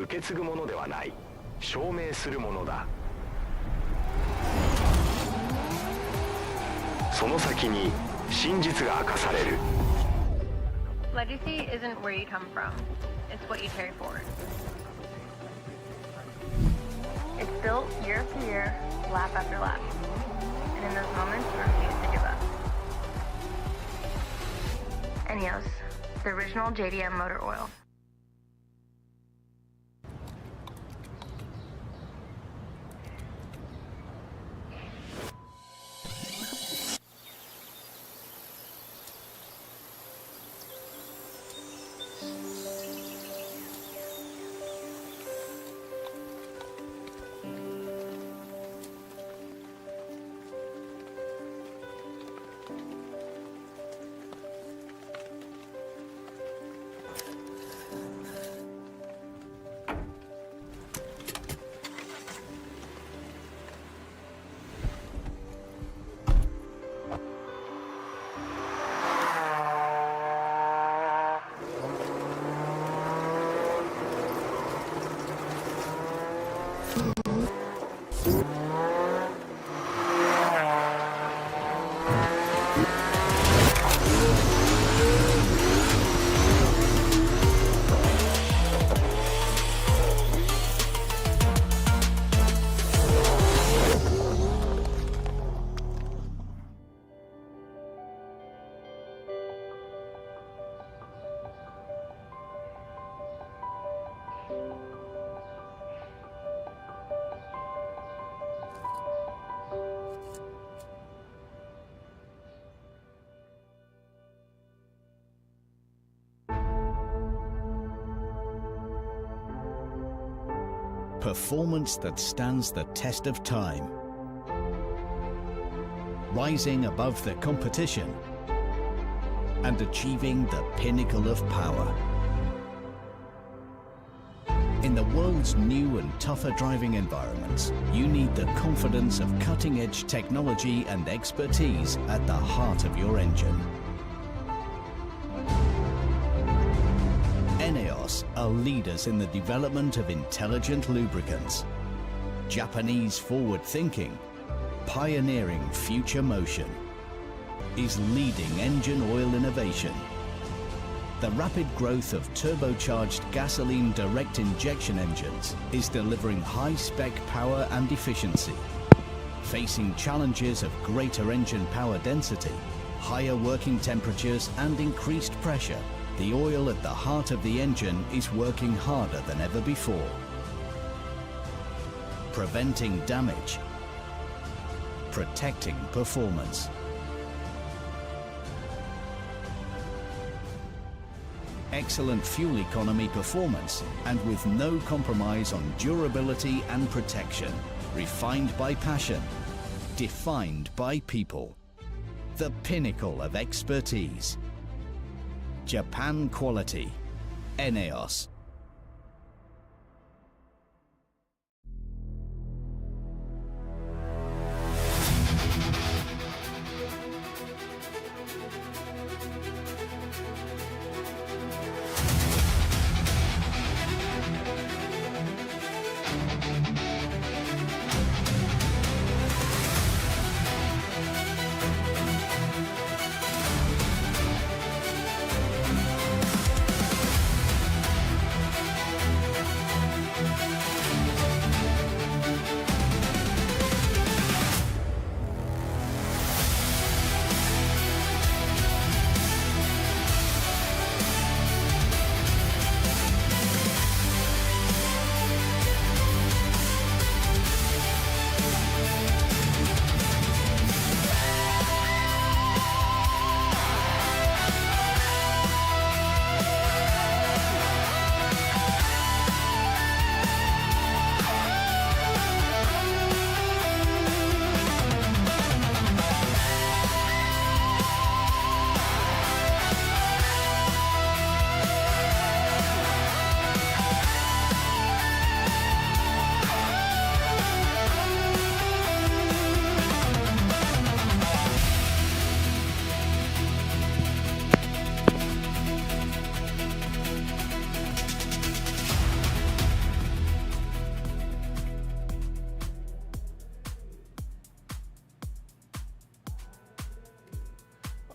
受け継ぐものではない、証明するものだ。その先に真実が明かされる。 Legacy isn't where you come from, it's what you carry forward. It's built year after year, lap after lap. And in those moments, you refuse to give up. Eneos, the original JDM motor oil. Performance that stands the test of time. Rising above the competition and achieving the pinnacle of power. In the world's new and tougher driving environments, you need the confidence of cutting-edge technology and expertise at the heart of your engine. Eneos are leaders in the development of intelligent lubricants. Japanese forward-thinking, pioneering future motion, is leading engine oil innovation. The rapid growth of turbocharged gasoline direct injection engines is delivering high-spec power and efficiency. Facing challenges of greater engine power density, higher working temperatures and increased pressure, the oil at the heart of the engine is working harder than ever before. Preventing damage, protecting performance. Excellent fuel economy performance and with no compromise on durability and protection. Refined by passion, defined by people. The pinnacle of expertise. Japan quality. Eneos.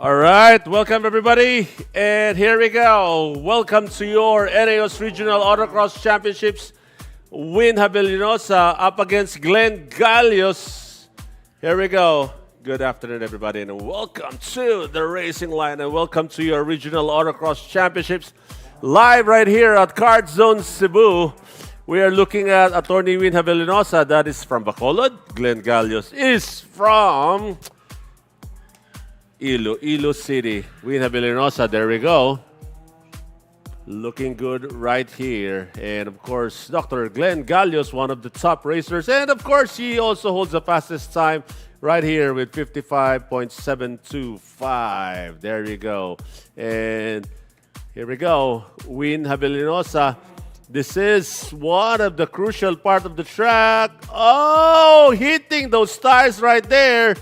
All right, welcome everybody, and here we go. Welcome to your Eneos Regional Autocross Championships. Win Habilinosa up against Glenn Gallios. Here we go. Good afternoon, everybody, and welcome to the racing line, and welcome to your Regional Autocross Championships live right here at Kart Zone Cebu. We are looking at Attorney Win Habilinosa, that is from Bacolod. Glenn Gallios is from Iloilo City. Win Habilinosa, there we go. Looking good right here. And of course, Dr. Glenn Gallios, one of the top racers. And of course, he also holds the fastest time right here with 55.725. There you go. And here we go. Win Habilinosa. This is one of the crucial part of the track. Oh, hitting those tires right there.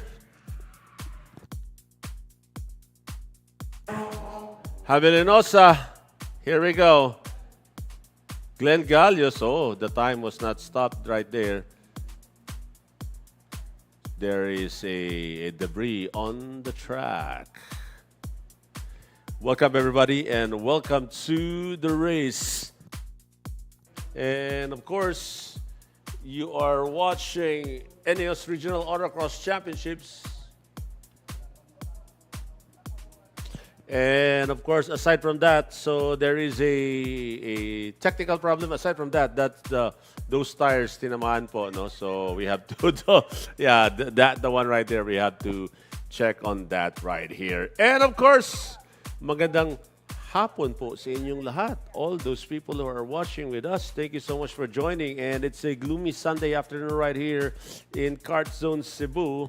Habilinosa. Here we go. Glenn Gallios. Oh, the time was not stopped right there. There is a debris on the track. Welcome, everybody, and welcome to the race. And, of course, you are watching Eneos Regional Autocross Championships. And of course, aside from that, so there is a technical problem. Aside from that, that's those tires tinamaan po, no? So we have to the one right there. We have to check on that right here. And of course, magandang hapon po sa inyong lahat. All those people who are watching with us, thank you so much for joining. And it's a gloomy Sunday afternoon right here in Kart Zone Cebu.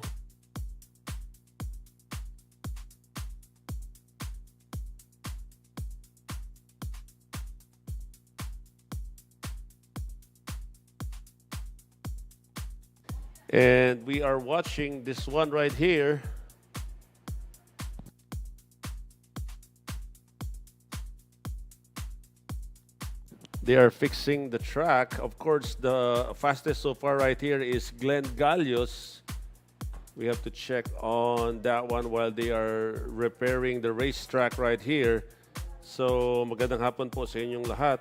And we are watching this one right here. They are fixing the track. Of course, the fastest so far right here is Glenn Gallios. We have to check on that one while they are repairing the racetrack right here. So, magandang hapon po sa inyong lahat.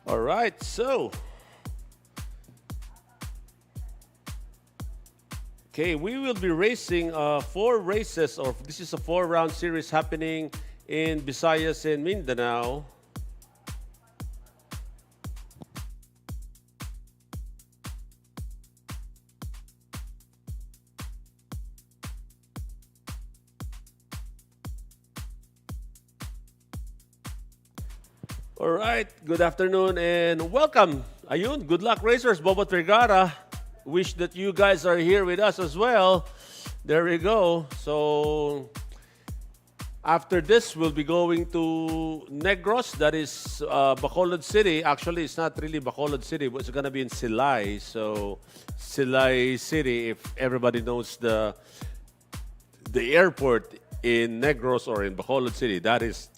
All right, so we will be racing 4 races, or this is a 4-round series happening in Visayas and Mindanao. All right, good afternoon and welcome. Ayun, good luck racers, Bobo Vergara. Wish that you guys are here with us as well. There we go. So after this, we'll be going to Negros. That is Bacolod City. Actually, it's not really Bacolod City, but it's going to be in Silay. So Silay City, if everybody knows the airport in Negros or in Bacolod City, that is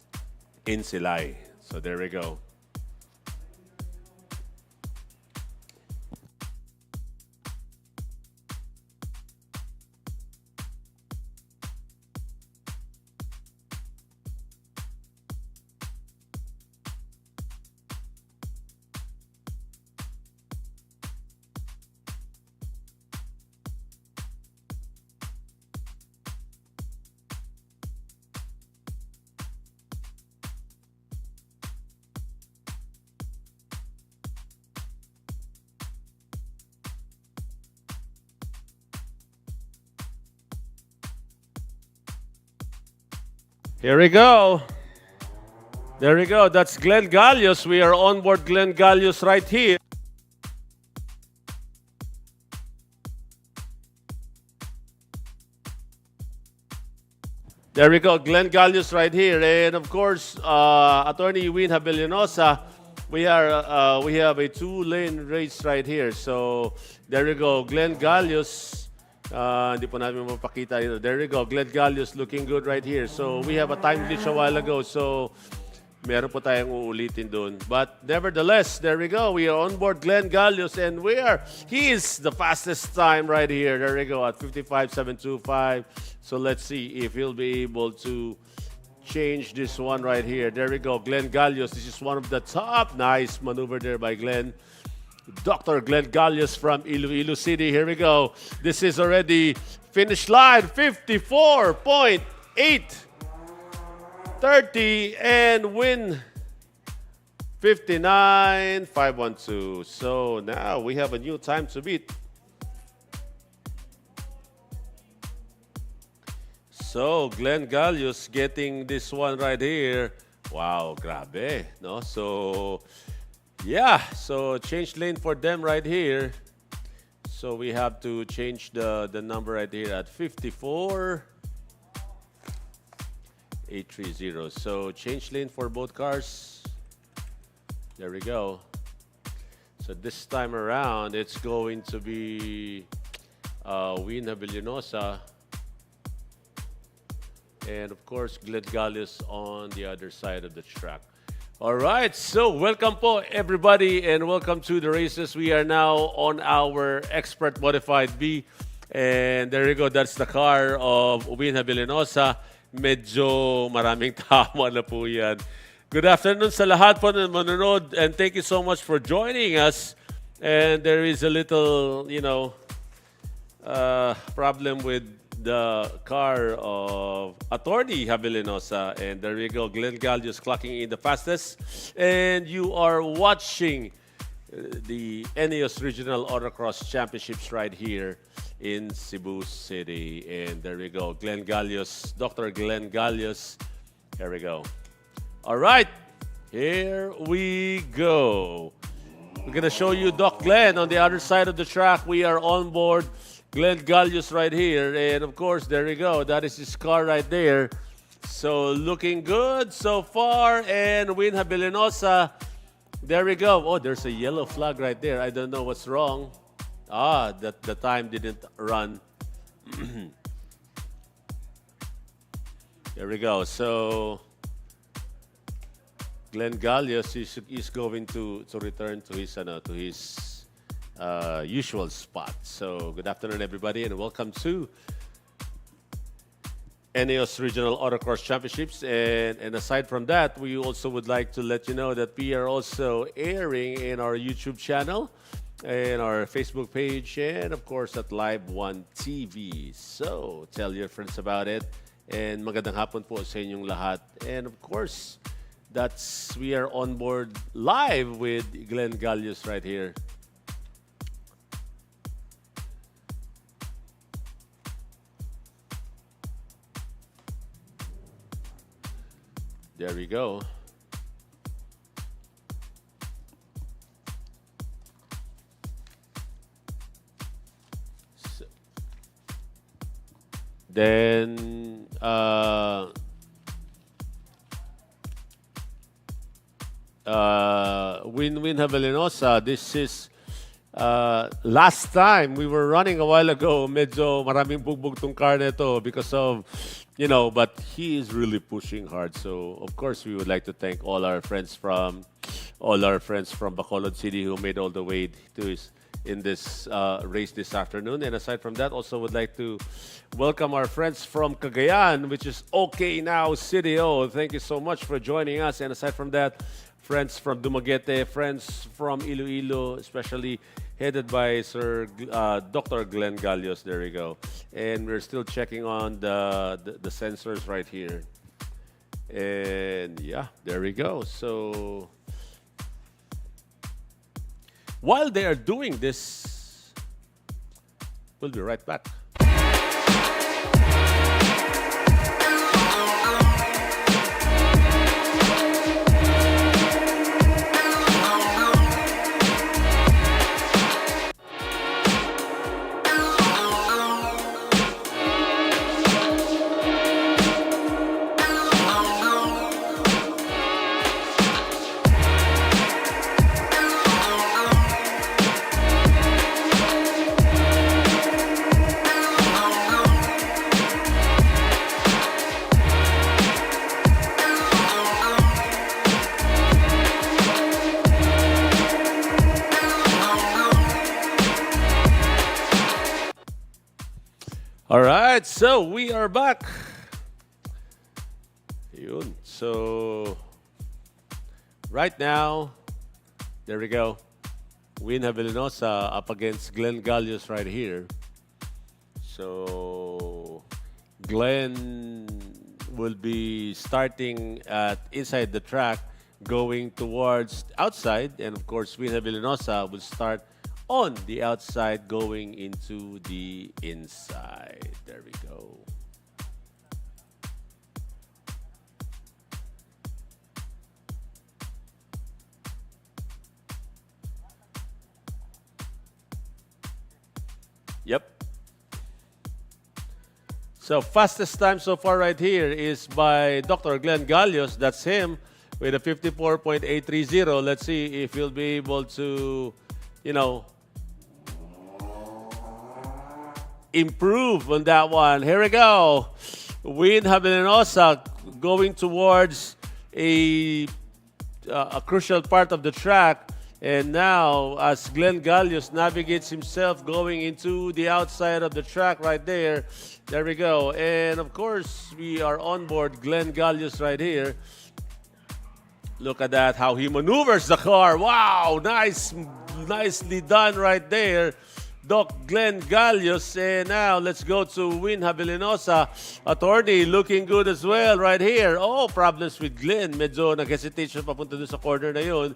in Silay. So there we go. Here we go. There we go. That's Glenn Gallios. We are on board Glenn Gallios right here. There we go. Glenn Gallios right here. And of course, Attorney Win Habilinosa. We have a 2-lane race right here. So there we go. Glenn Gallios Hindi po namin mapakita. There we go. Glenn Gallios looking good right here. So we have a time glitch a while ago. So meron po tayong uulitin doon. But nevertheless, there we go. We are on board Glenn Gallios and he is the fastest time right here. There we go at 55.725. So let's see if he'll be able to change this one right here. There we go. Glenn Gallios. This is one of the top. Nice maneuver there by Glenn. Dr. Glenn Gallios from Iloilo City. Here we go. This is already finish line. 54.830 and win 59.512. So now we have a new time to beat. So Glenn Gallios getting this one right here. Wow, grabe, no? So yeah, so change lane for them right here. So we have to change the number right here at 54.830. So change lane for both cars. There we go. So this time around, it's going to be Win Habilinosa. And of course, Glenn Gallios on the other side of the track. All right, so welcome po everybody and welcome to the races. We are now on our Expert Modified B. And there you go, that's the car of Win Habilinosa. Medyo maraming tama na po yan. Good afternoon sa lahat po na manonood and thank you so much for joining us. And there is a little, problem with the car of Attorney Habilinosa. And there we go, Glenn Gallios clocking in the fastest. And you are watching the Eneos Regional Autocross Championships right here in Cebu City. And there we go, Glenn Gallios, Dr. Glenn Gallios. Here we go. All right, here we go. We're going to show you Doc Glenn on the other side of the track. We are on board Glenn Gallios right here. And of course, there we go. That is his car right there. So looking good so far. And Win Habilinosa, there we go. Oh, there's a yellow flag right there. I don't know what's wrong. That the time didn't run. There we go. So Glenn Gallios is going to return to his usual spot. So good afternoon, everybody, and welcome to Eneos Regional Autocross Championships. And aside from that, we also would like to let you know that we are also airing in our YouTube channel and our Facebook page, and of course at Live One TV. So tell your friends about it. And magandang hapon po sa inyong lahat. And of course, we are on board live with Glenn Gallios right here. There we go. So, then Win Habilinosa, this is last time we were running a while ago, medyo maraming bugbog tong car nito because of, but he is really pushing hard. So of course we would like to thank all our friends from Bacolod City who made all the way to in this race this afternoon. And aside from that, also would like to welcome our friends from Cagayan, which is OK Now City. Oh, thank you so much for joining us. And aside from that, friends from Dumaguete, friends from Iloilo, especially headed by Sir Dr. Glenn Gallios. There we go. And we're still checking on the sensors right here. And yeah, there we go. So while they are doing this, we'll be right back. All right, so we are back. Yun. So, right now, there we go. Win Javellanosa up against Glenn Gallios right here. So, Glenn will be starting at inside the track, going towards outside, and of course, Win Javellanosa will start on the outside, going into the inside. There we go. Yep. So fastest time so far right here is by Dr. Glenn Gallios. That's him with a 54.830. Let's see if he'll be able to, improve on that one. Here we go. Win Javellanosa going towards a crucial part of the track. And now, as Glenn Gallios navigates himself going into the outside of the track right there, there we go. And of course, we are on board Glenn Gallios right here. Look at that, how he maneuvers the car. Wow, nicely done right there, Doc Glenn Gallios. And now, let's go to Win Javellanosa. Attorney, looking good as well right here. Oh, problems with Glenn. Medyo nag-hesitation papunta dun sa corner na yun.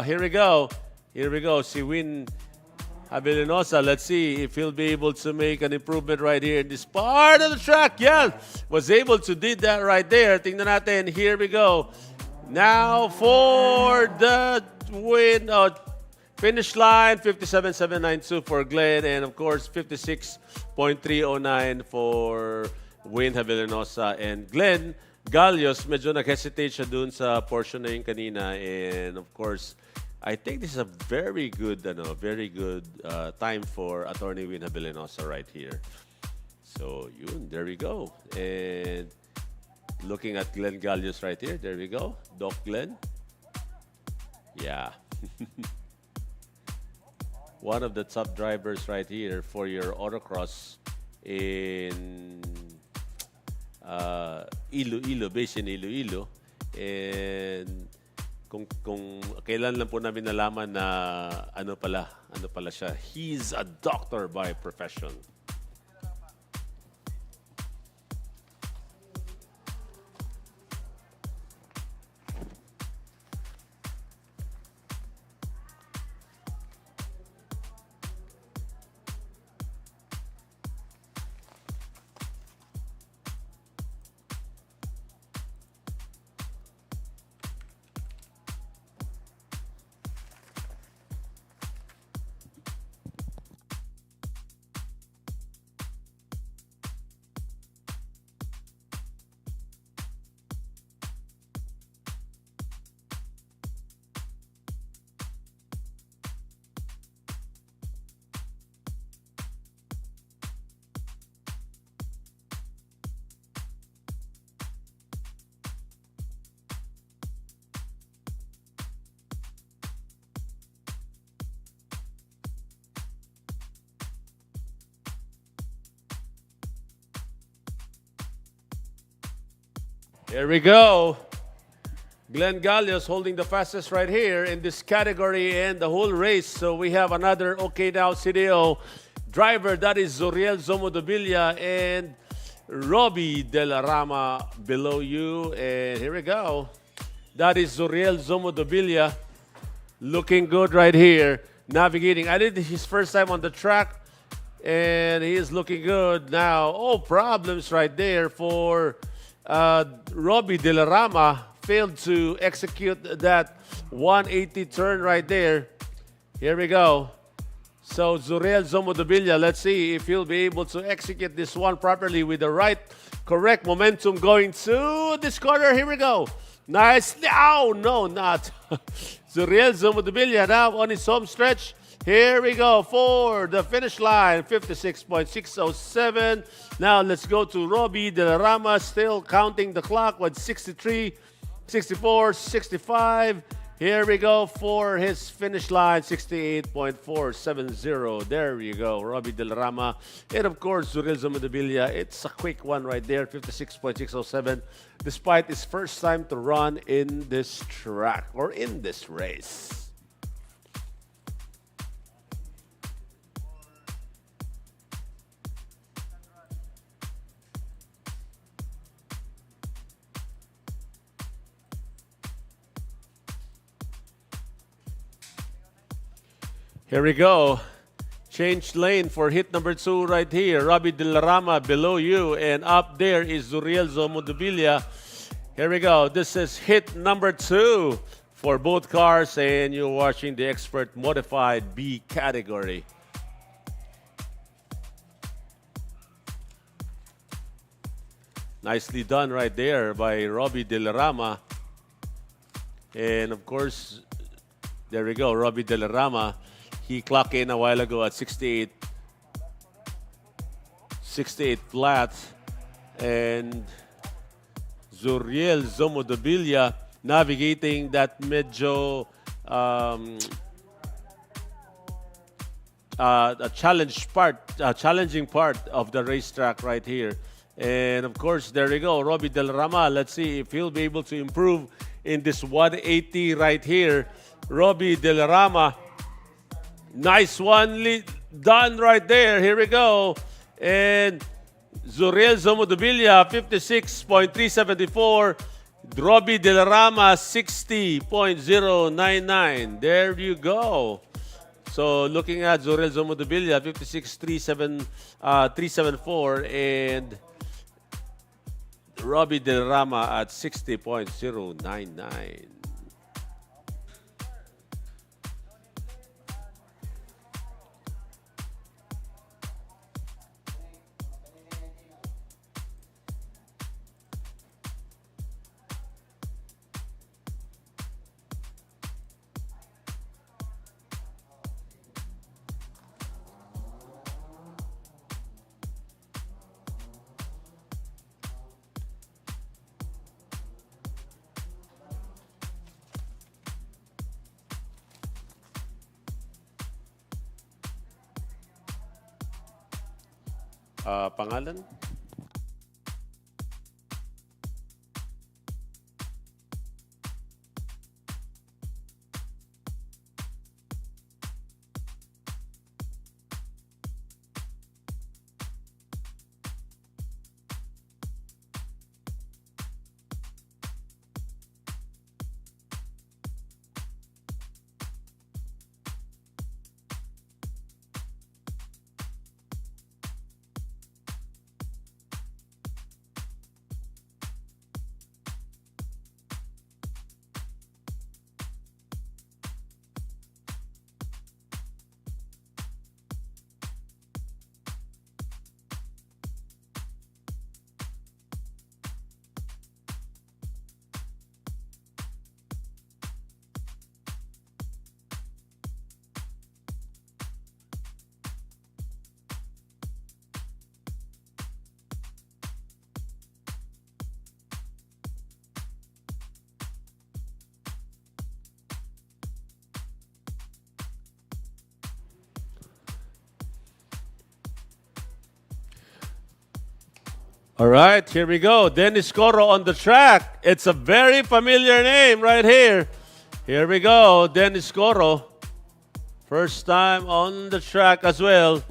Here we go. Si Win Javellanosa. Let's see if he'll be able to make an improvement right here in this part of the track. Yeah, was able to did that right there. Tingnan natin. Here we go. Now for the win. Finish line, 57.792 for Glenn. And of course, 56.309 for Win Javellanosa. And Glenn Gallios, medyo nag-hesitate siya dun sa portion na yun kanina. And of course, I think this is a very good time for Attorney Win Javellanosa right here. So, there we go. And looking at Glenn Gallios right here, there we go. Doc Glenn. Yeah. One of the top drivers right here for your Autocross in Iloilo, based in Iloilo. And kung kailan lang po namin nalaman na ano pala siya. He's a doctor by profession. There we go. Glenn Gallios holding the fastest right here in this category and the whole race. So we have another OK Now CDO driver. That is Zoriel Zomodobilla and Robbie De La Rama below you. And here we go. That is Zoriel Zomodobilla looking good right here. Navigating. I did his first time on the track. And he is looking good now. Oh, problems right there for Robbie De La Rama. Failed to execute that 180 turn right there. Here we go. So Zoriel Zomodobilla, let's see if he'll be able to execute this one properly with the right, correct momentum going to this corner. Here we go. Nice. Oh, no, not. Zoriel Zomodobilla now on his home stretch. Here we go for the finish line, 56.607. Now let's go to Robbie De La Rama, still counting the clock with 63, 64, 65. Here we go for his finish line, 68.470. There you go, Robbie Del Rama. And of course, Zuriel Zumudabilia. It's a quick one right there, 56.607. Despite his first time to run in this track or in this race. Here we go. Change lane for hit number 2 right here. Robbie Del Rama below you, and up there is Zuriel Zumudabilia. Here we go. This is hit number 2 for both cars, and you're watching the Expert Modified B category. Nicely done right there by Robbie Del Rama. And of course, there we go, Robbie Del Rama. He clocked in a while ago at 68 flat. And Zuriel Zumudabilia navigating that medyo a challenging part of the racetrack right here. And of course, there we go, Robbie Del Rama. Let's see if he'll be able to improve in this 180 right here. Robbie Del Rama. Nice one done right there. Here we go. And Zuriel Zumudabilia, 56.374. Robbie Del Rama, 60.099. There you go. So looking at Zuriel Zumudabilia, 56.374, and Robbie Del Rama at 60.099. Pangalan? All right, here we go. Dennis Coro on the track. It's a very familiar name right here. Here we go, Dennis Coro. First time on the track as well.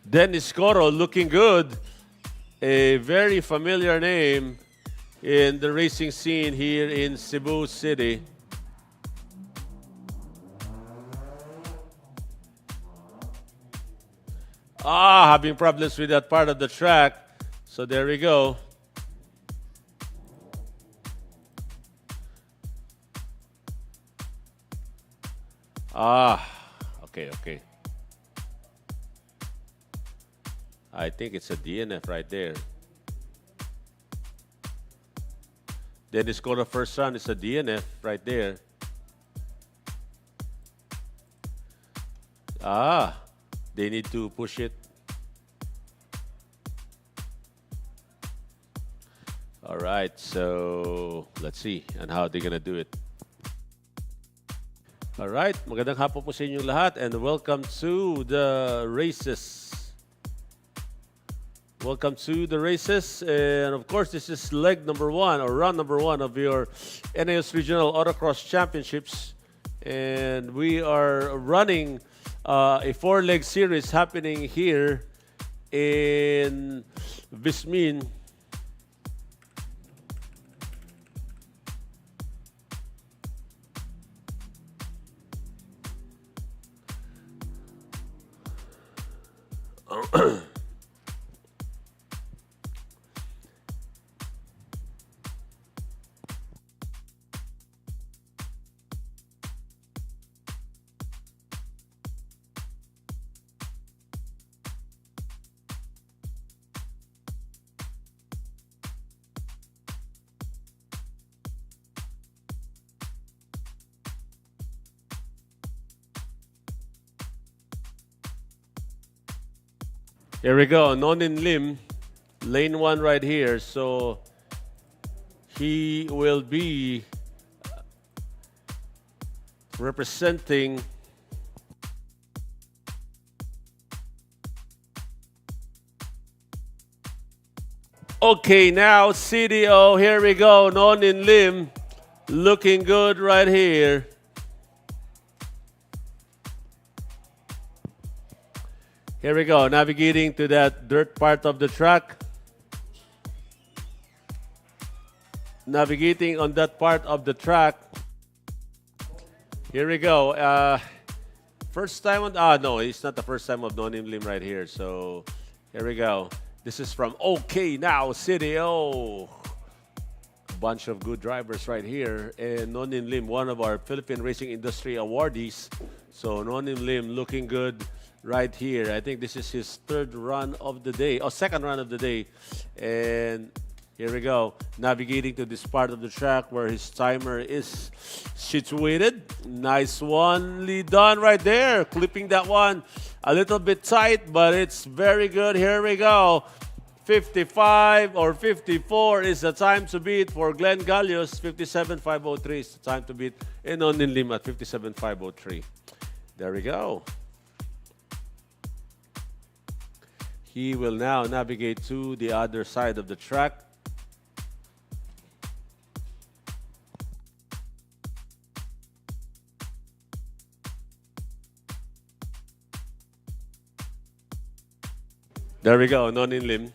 Dennis Coro looking good. A very familiar name in the racing scene here in Cebu City. Having problems with that part of the track. So there we go. Okay. I think it's a DNF right there. Dennis Coro first run is a DNF right there. They need to push it. All right, so let's see on how they're gonna do it. All right, magandang hapon po sa inyong lahat and welcome to the races. Welcome to the races, and of course this is leg number 1 or round number 1 of your Eneos Regional Autocross Championships, and we are running a 4-leg series happening here in Vismin. Here we go, Nonin Lim, lane 1 right here. So he will be representing okay, now CDO, here we go, Nonin Lim, looking good right here. Here we go, navigating to that dirt part of the track. Navigating on that part of the track. Here we go. First time on, no, it's not the first time of Nonim Lim right here. So here we go. This is from OK Now City. Oh, bunch of good drivers right here. And Nonim Lim, one of our Philippine racing industry awardees. So Nonim Lim looking good right here. I think this is his third run of the day, or second run of the day. And here we go, navigating to this part of the track where his timer is situated. Nice one, lead done right there. Clipping that one a little bit tight, but it's very good. Here we go. 55 or 54 is the time to beat for Glenn Gallios. 57.503 is the time to beat in Nonin Lim at 57.503. There we go. He will now navigate to the other side of the track. There we go, Nonin Lim.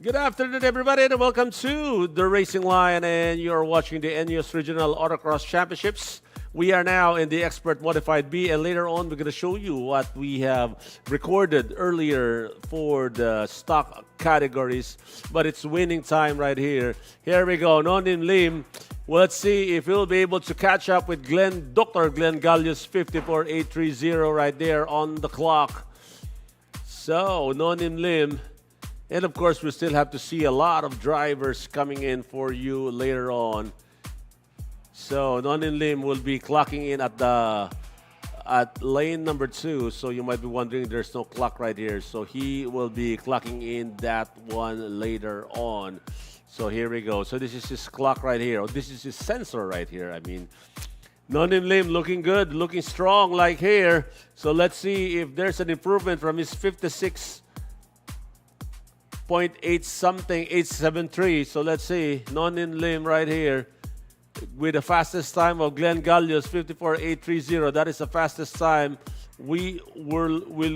Good afternoon, everybody, and welcome to the Racing Line, and you're watching the Eneos Regional Autocross Championships. We are now in the Expert Modified B, and later on, we're going to show you what we have recorded earlier for the stock categories. But it's winning time right here. Here we go, Nonin Lim. Well, let's see if he'll be able to catch up with Dr. Glenn Gallios, 54.830 right there on the clock. So, Nonin Lim. And of course, we still have to see a lot of drivers coming in for you later on. So Nonin Lim will be clocking in at lane number 2. So you might be wondering, there's no clock right here. So he will be clocking in that one later on. So here we go. So this is his clock right here. Oh, this is his sensor right here. I mean, Nonin Lim looking good, looking strong like here. So let's see if there's an improvement from his 56.8 something, 873. So let's see, Nonin Lim right here with the fastest time of Glenn Gallios, 54.830. That is the fastest time. Will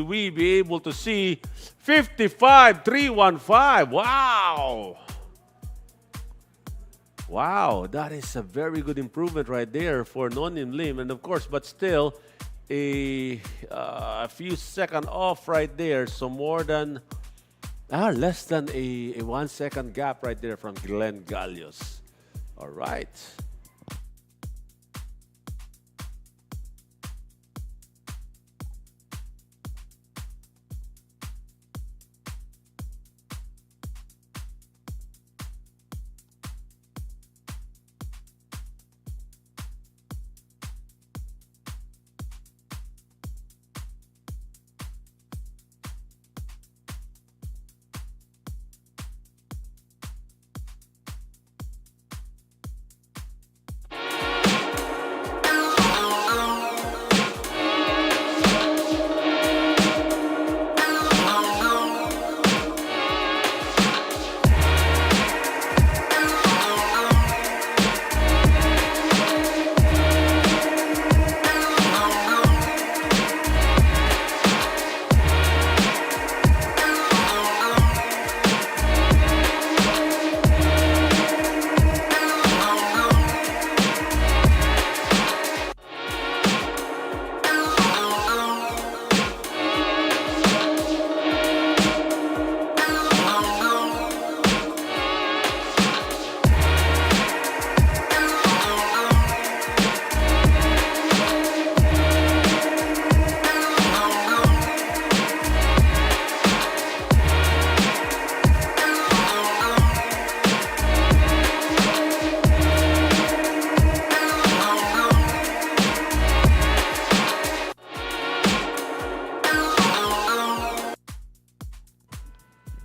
we be able to see 55.315? Wow! Wow, that is a very good improvement right there for Nonin Lim. And of course, but still a few seconds off right there. So more than, less than a 1 second gap right there from Glenn Gallios. All right.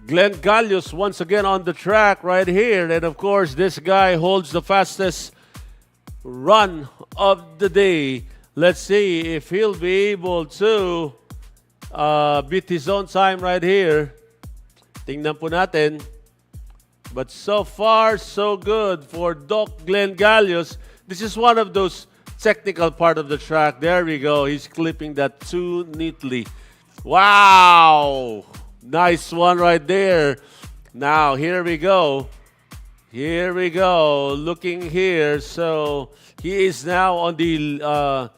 Glenn Gallios once again on the track right here. And of course, this guy holds the fastest run of the day. Let's see if he'll be able to beat his own time right here. Tingnan po natin. But so far, so good for Doc Glenn Gallios. This is one of those technical part of the track. There we go. He's clipping that too neatly. Wow! Nice one right there. Now, here we go. Here we go. Looking here. So, he is now on the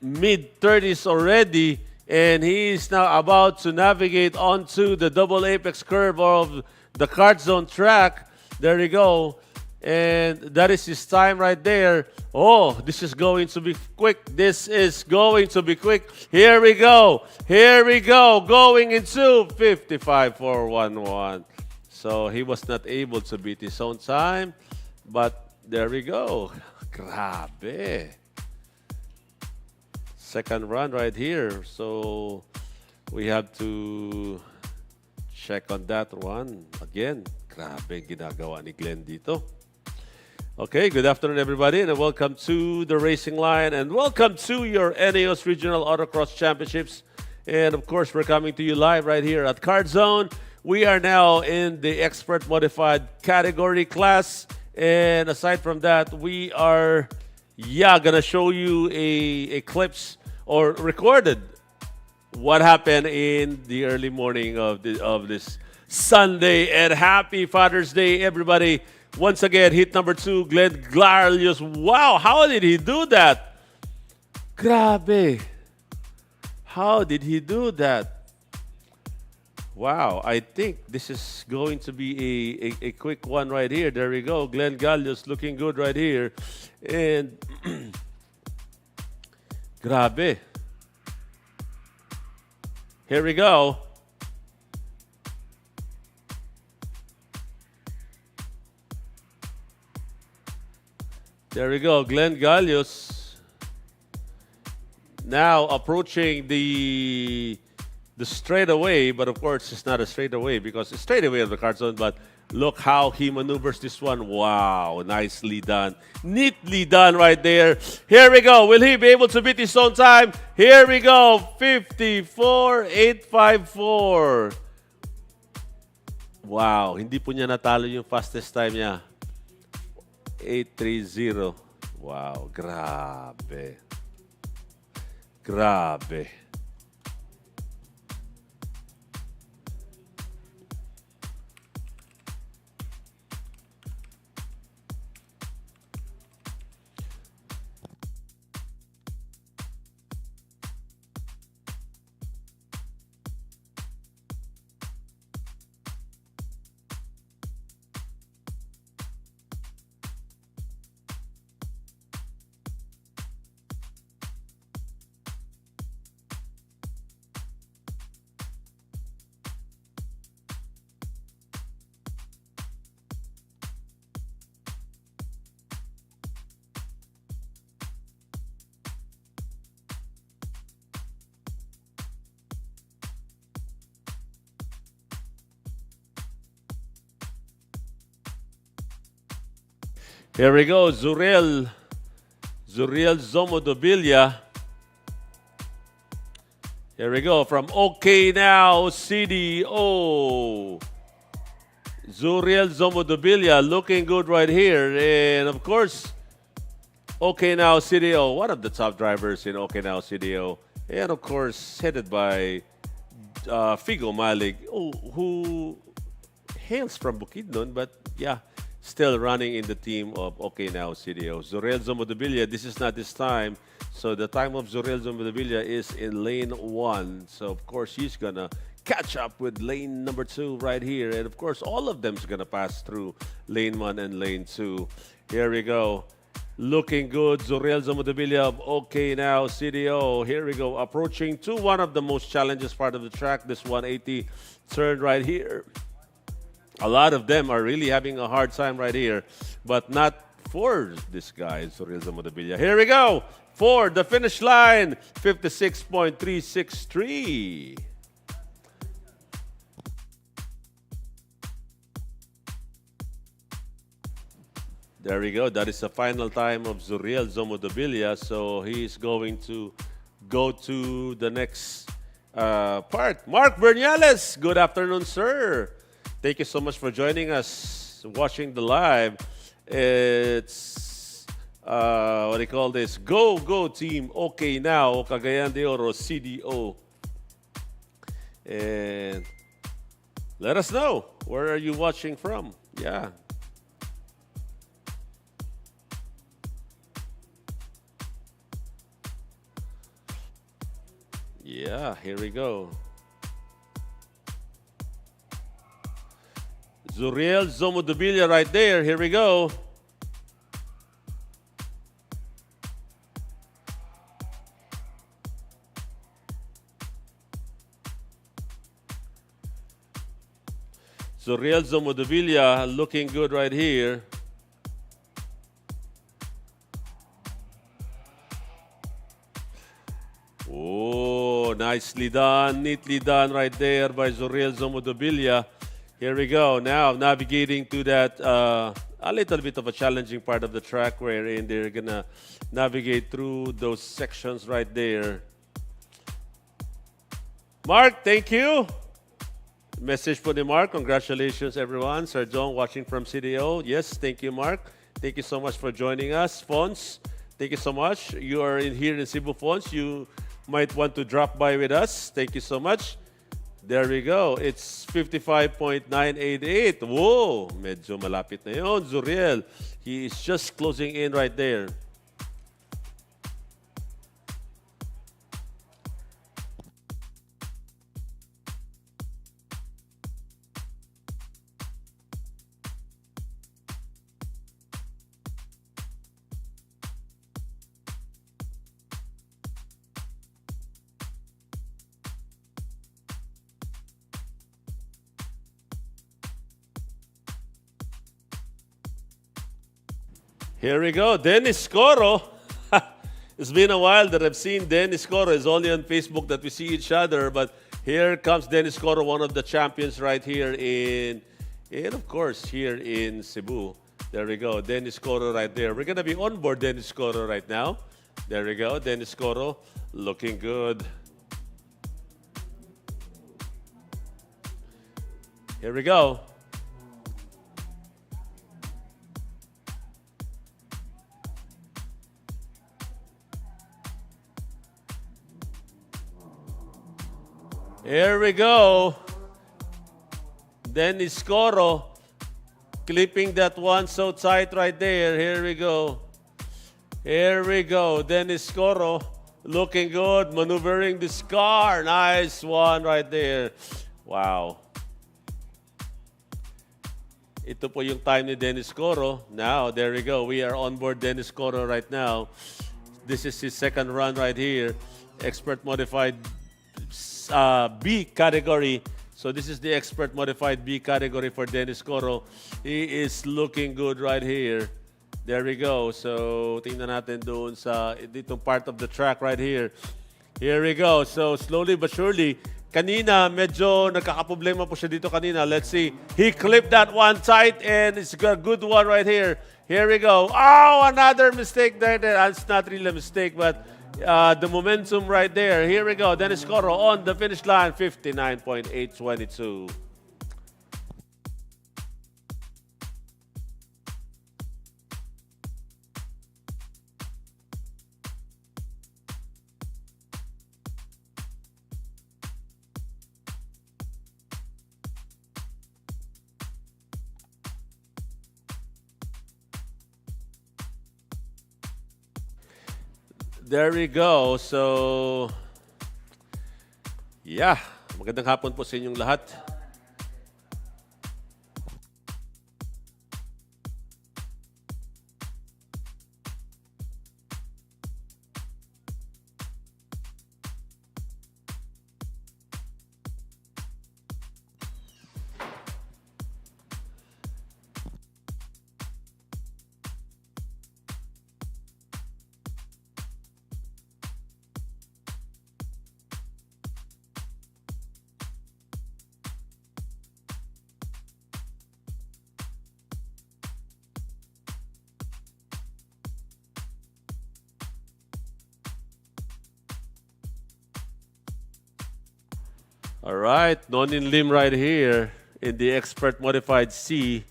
mid-30s already. And he is now about to navigate onto the double apex curve of the kart zone track. There you go. And that is his time right there. Oh, this is going to be quick. This is going to be quick. Here we go. Here we go. Going into 55.411. So he was not able to beat his own time. But there we go. Grabe. Second run right here. So we have to check on that one. Again, grabe ginagawa ni Glenn dito. Okay, good afternoon everybody and welcome to the Racing Line and welcome to your Eneos Regional Autocross Championships. And of course, we're coming to you live right here at Kart Zone. We are now in the Expert Modified category class. And aside from that, we are, gonna show you a clips or recorded what happened in the early morning of this Sunday. And happy Father's Day, everybody. Once again, hit number 2, Glenn Gallios. Wow, how did he do that? Grabe. How did he do that? Wow, I think this is going to be a quick one right here. There we go. Glenn Gallios looking good right here. And grabe. Here we go. There we go, Glenn Gallios now approaching the straightaway, but of course it's not a straightaway because it's straightaway of the kart zone, but look how he maneuvers this one. Wow, nicely done. Neatly done right there. Here we go. Will he be able to beat his own time? Here we go, 54.854. Wow, hindi po niya natalo yung fastest time niya. 830. Wow, grabe. Grabe. Here we go, Zuriel Zomodobilla. Here we go, from OK Now CDO. Zuriel Zomodobilla looking good right here. And of course, OK Now CDO, one of the top drivers in OK Now CDO. And of course, headed by Figo Malig, who hails from Bukidnon, but yeah, still running in the team of OK Now CDO. Zuriel Zomodobilla, this is not his time. So the time of Zuriel Zomodobilla is in lane 1. So of course he's gonna catch up with lane number 2 right here. And of course all of them's gonna pass through lane 1 and lane 2. Here we go. Looking good, Zuriel Zomodobilla of OK Now CDO. Here we go, approaching to one of the most challenges part of the track, this 180 turn right here. A lot of them are really having a hard time right here, but not for this guy, Zuriel Zomodobilla. Here we go, for the finish line, 56.363. There we go. That is the final time of Zuriel Zomodabilia. So he is going to go to the next part. Mark Bernales, good afternoon, sir. Thank you so much for joining us, watching the live. It's, what do you call this? Go, go team. Okay now, Cagayan de Oro, CDO. And let us know, where are you watching from? Yeah. Yeah, here we go. Zuriel Zomodabilia right there. Here we go. Zuriel Zomodabilia looking good right here. Oh, nicely done, neatly done right there by Zuriel Zomodabilia. Here we go. Now navigating to that a little bit of a challenging part of the track wherein they're gonna navigate through those sections right there. Mark, thank you. Message for the Mark. Congratulations, everyone. Sir Jong watching from CDO. Yes, thank you, Mark. Thank you so much for joining us. Fons, thank you so much. You are here in Cebu, Fons. You might want to drop by with us. Thank you so much. There we go. It's 55.988. Whoa! Medyo malapit na yun. Zuriel, he is just closing in right there. Here we go. Dennis Coro. It's been a while that I've seen Dennis Coro. It's only on Facebook that we see each other. But here comes Dennis Coro, one of the champions right here in of course, here in Cebu. There we go. Dennis Coro right there. We're going to be on board Dennis Coro right now. There we go. Dennis Coro looking good. Here we go. Here we go. Dennis Coro clipping that one so tight right there. Here we go. Here we go. Dennis Coro looking good, maneuvering this car. Nice one right there. Wow. Ito po yung time ni Dennis Coro. Now, there we go. We are on board Dennis Coro right now. This is his second run right here. Expert Modified B category. So this is the Expert Modified B category for Dennis Coro. He is looking good right here. There we go. So tingnan natin doon sa ditong part of the track right here. Here we go. So slowly but surely, kanina medyo nagkakaproblema po siya dito kanina. Let's see. He clipped that one tight and it's a good one right here. Here we go. Oh, another mistake there. It's not really a mistake, but the momentum right there. Here we go. Dennis Coro on the finish line, 59.822. There we go. So, yeah. Magandang hapon po sa inyong lahat. All right, Nonin Lim right here in the Expert Modified C.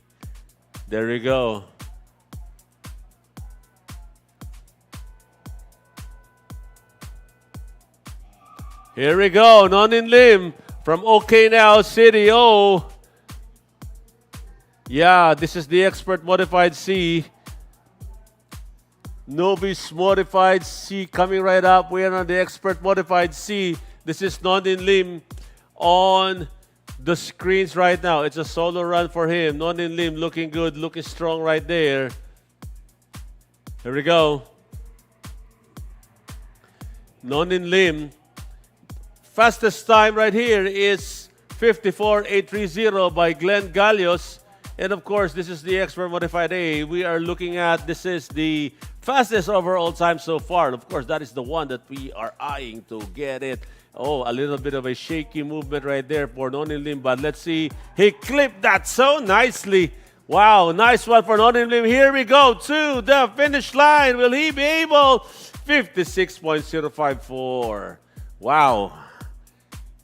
There we go. Here we go, Nonin Lim from OK Now City. Oh, yeah, this is the Expert Modified C. Novice Modified C coming right up. We are on the Expert Modified C. This is Nonin Lim on the screens right now. It's a solo run for him. Nonin Lim looking good, looking strong right there. Here we go. Nonin Lim. Fastest time right here is 54.830 by Glenn Gallios. And of course, this is the Expert Modified A. We are looking at, this is the fastest overall time so far. Of course, that is the one that we are eyeing to get it. Oh, a little bit of a shaky movement right there for Nonin Lim. But let's see. He clipped that so nicely. Wow, nice one for Nonin Lim. Here we go to the finish line. Will he be able? 56.054. Wow.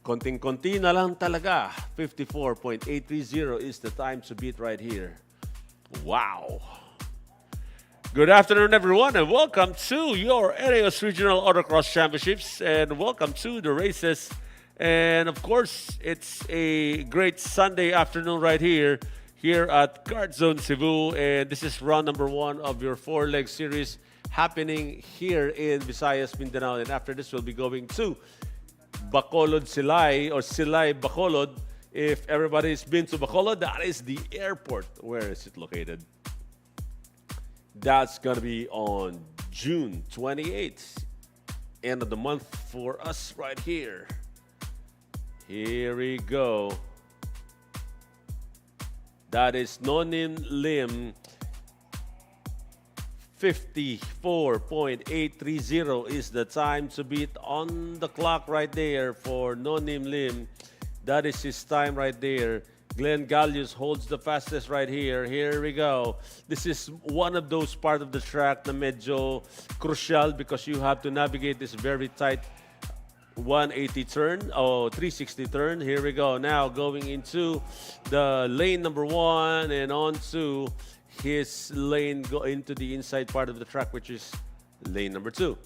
Konting-konti na lang talaga. 54.830 is the time to beat right here. Wow. Good afternoon, everyone, and welcome to your Eneos Regional Autocross Championships, and welcome to the races. And of course, it's a great Sunday afternoon right here at Kart Zone Cebu, and this is round number 1 of your 4-leg series happening here in Visayas, Mindanao. And after this, we'll be going to Bacolod Silay, or Silay Bacolod. If everybody's been to Bacolod, that is the airport. Where is it located? That's going to be on June 28th. End of the month for us right here. Here we go. That is Nonin Lim. 54.830 is the time to beat on the clock right there for Nonin Lim. That is his time right there. Glenn Gallius holds the fastest right here. Here we go. This is one of those parts of the track na medyo crucial because you have to navigate this very tight 180 turn, 360 turn. Here we go. Now going into the lane number 1 and on to his lane, go into the inside part of the track, which is lane number 2.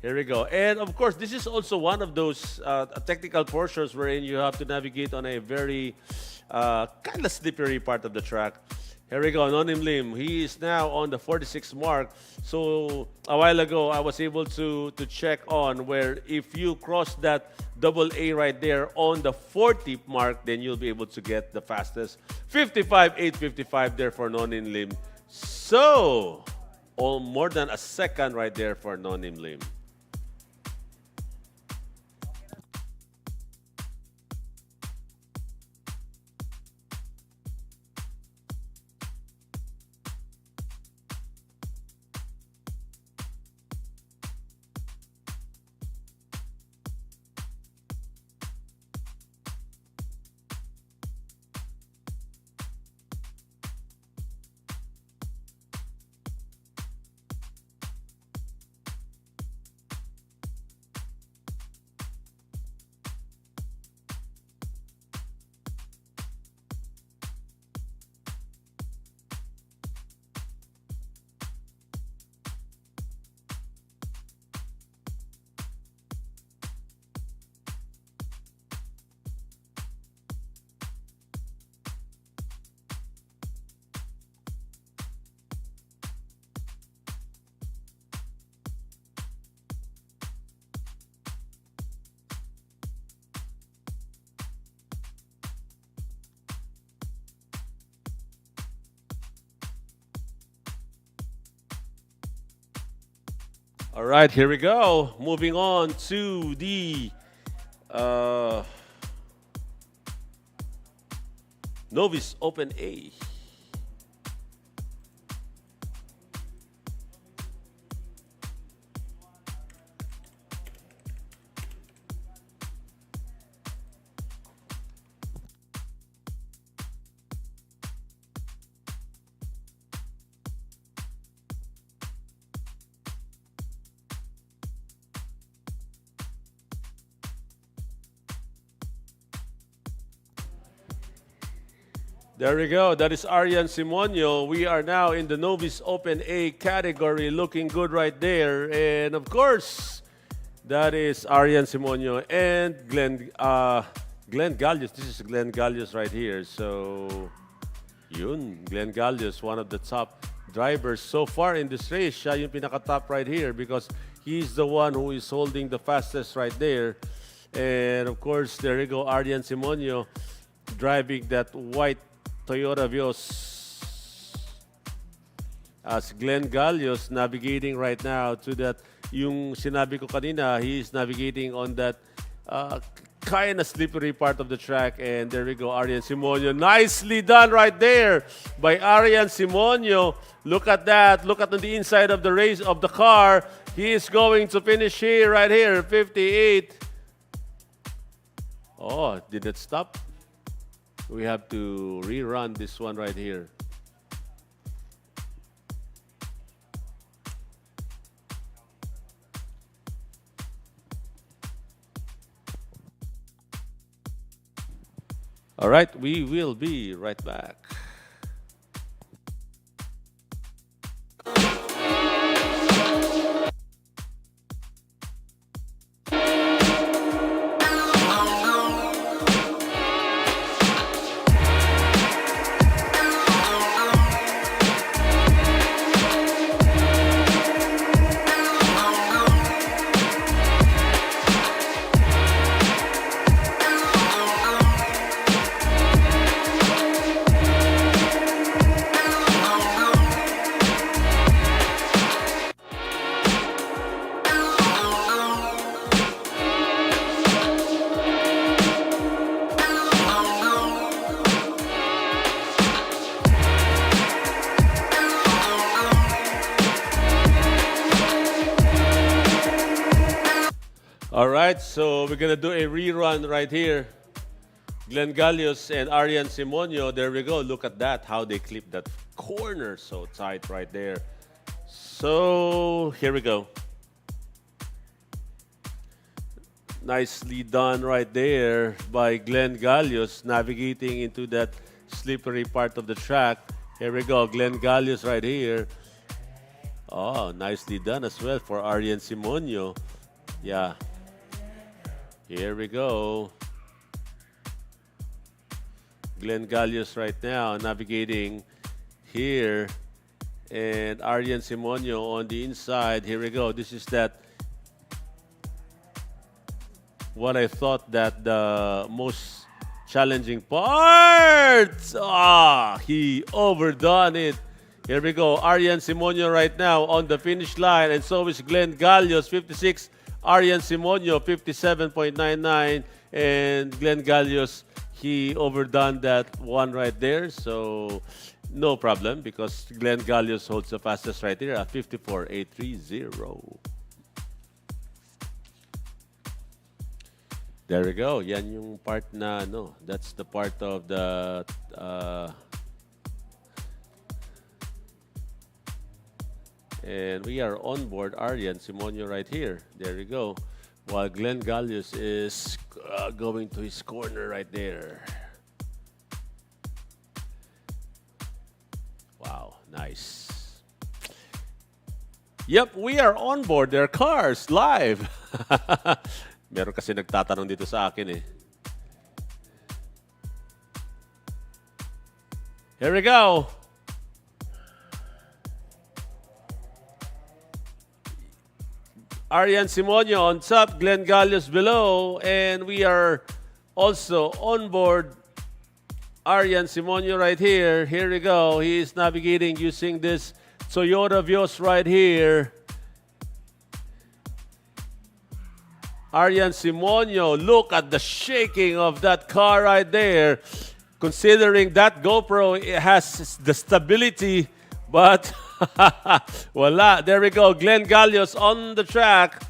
Here we go. And of course, this is also one of those technical portions wherein you have to navigate on a very kind of slippery part of the track. Here we go, Nonin Lim. He is now on the 46 mark. So a while ago, I was able to check on where if you cross that double A right there on the 40 mark, then you'll be able to get the fastest. 55.855 there for Nonin Lim. So, more than a second right there for Nonin Lim. All right, here we go. Moving on to the Novice Open A. There we go. That is Arian Simonio. We are now in the Novice Open A category. Looking good right there. And of course, that is Arian Simonio and Glenn Gallius. This is Glenn Gallius right here. So, yun. Glenn Gallius, one of the top drivers so far in this race. Siya yung pinaka-top right here because he's the one who is holding the fastest right there. And of course, there you go, Arian Simonio driving that white Toyota Vios, as Glenn Gallius navigating right now to that, yung sinabi ko kanina, he is navigating on that kind of slippery part of the track. And there we go, Arian Simonio. Nicely done right there by Arian Simonio. Look at that. Look at the inside of the race of the car. He is going to finish here, right here, 58. Oh, did it stop? We have to rerun this one right here. All right, we will be right back. All right, so we're going to do a rerun right here. Glenn Gallius and Arian Simonio. There we go. Look at that, how they clip that corner so tight right there. So here we go. Nicely done right there by Glenn Gallius navigating into that slippery part of the track. Here we go, Glenn Gallius right here. Oh, nicely done as well for Arian Simonio. Yeah. Here we go. Glenn Gallius right now navigating here. And Arian Simonio on the inside. Here we go. This is that, what I thought that the most challenging part. He overdone it. Here we go. Arian Simonio right now on the finish line. And so is Glenn Gallius, 56. Arian Simonio, 57.99. And Glenn Gallius, he overdone that one right there. So no problem because Glenn Gallius holds the fastest right here at 54.830. There we go. Yan yung part na, no, that's the part of the and we are on board Arian Simonio right here. There we go. While Glenn Gallius is going to his corner right there. Wow, nice. Yep, we are on board their cars live. Meron kasi nagtatanong dito sa akin eh. Here we go. Arian Simonio on top, Glenn Gallius below, and we are also on board Arian Simonio right here. Here we go. He is navigating using this Toyota Vios right here. Arian Simonio, look at the shaking of that car right there. Considering that GoPro, it has the stability, but voila, there we go. Glenn Gallius on the track.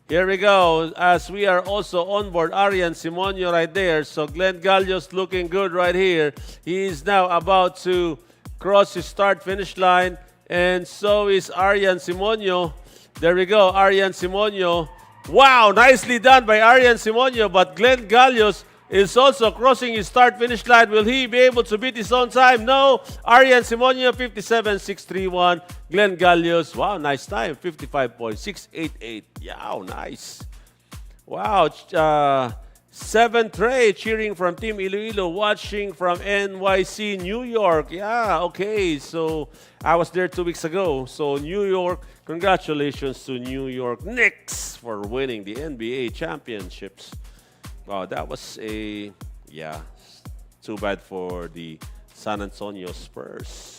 Here we go, as we are also on board Arian Simonio right there. So Glenn Gallius looking good right here. He is now about to cross his start-finish line, and so is Arian Simonio. There we go, Arian Simonio. Wow, nicely done by Arian Simonio, but Glenn Gallius is also crossing his start-finish line. Will he be able to beat his own time? No. Arian Simonio, 57.631. Glenn Gallios, wow, nice time, 55.688. Yeah, nice. Wow. 7th Ray cheering from Team Iloilo, watching from NYC, New York. Yeah, okay. So I was there 2 weeks ago. So New York, congratulations to New York Knicks for winning the NBA championships. Wow, that was too bad for the San Antonio Spurs.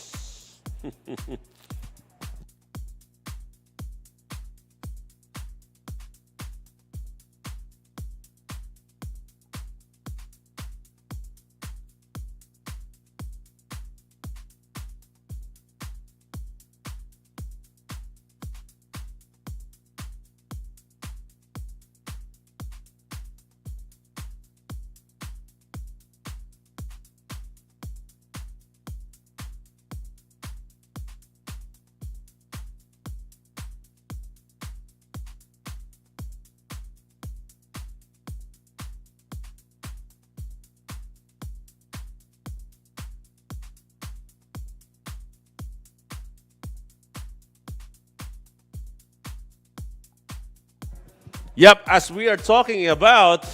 Yep, as we are talking about,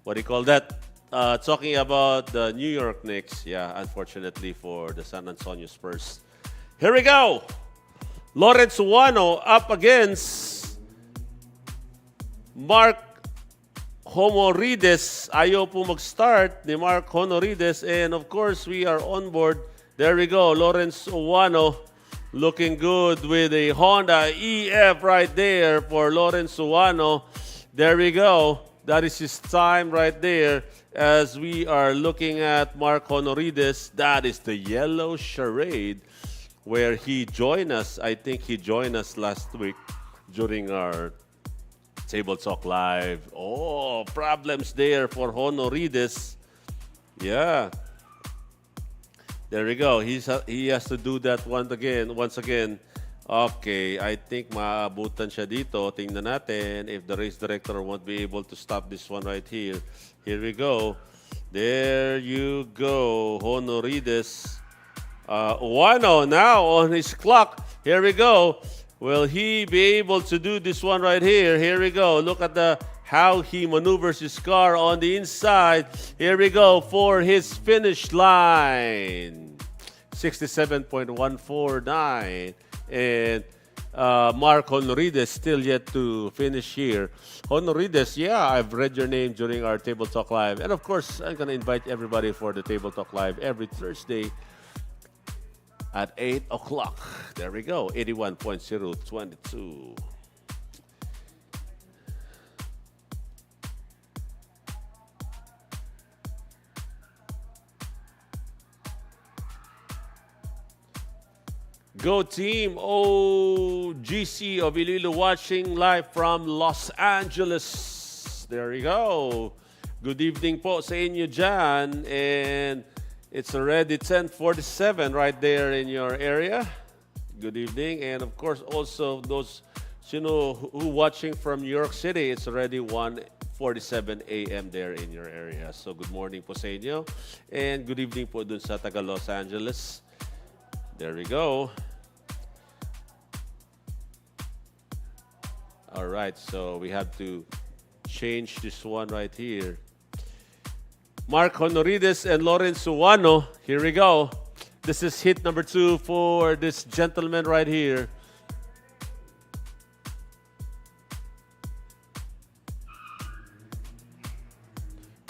what do you call that? Talking about the New York Knicks. Yeah, unfortunately for the San Antonio Spurs. Here we go. Lawrence Uwano up against Mark Homorides. Ayaw po mag-start ni Mark Homorides. And of course, we are on board. There we go. Lawrence Uwano looking good with a Honda EF right there for Lawrence Uwano. There we go. That is his time right there as we are looking at Mark Honorides. That is the yellow charade where he joined us. I think he joined us last week during our Table Talk Live. Oh, problems there for Honorides. Yeah. There we go. He has to do that once again. Okay, I think maabutan siya dito. Tingnan natin if the race director won't be able to stop this one right here. Here we go. There you go. Honorides. Uwano now on his clock. Here we go. Will he be able to do this one right here? Here we go. Look at how he maneuvers his car on the inside. Here we go for his finish line. 67.149. And Mark Honorides still yet to finish here. Honorides, yeah, I've read your name during our Table Talk Live. And of course, I'm going to invite everybody for the Table Talk Live every Thursday at 8 o'clock. There we go, 81.022. Go Team OGC of Iloilo watching live from Los Angeles. There you go. Good evening po sa inyo dyan. And it's already 10:47 right there in your area. Good evening. And of course also those who watching from New York City, it's already 1:47 a.m. there in your area. So good morning po sa inyo. And good evening po dun sa taga Los Angeles. There we go. All right, so we have to change this one right here. Mark Honorides and Lawrence Uwano. Here we go. This is hit number 2 for this gentleman right here.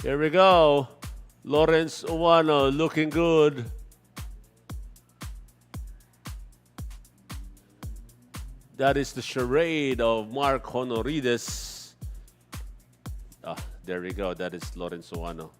Here we go. Lawrence Uwano looking good. That is the charade of Mark Honorides. There we go. That is Lawrence Uwano.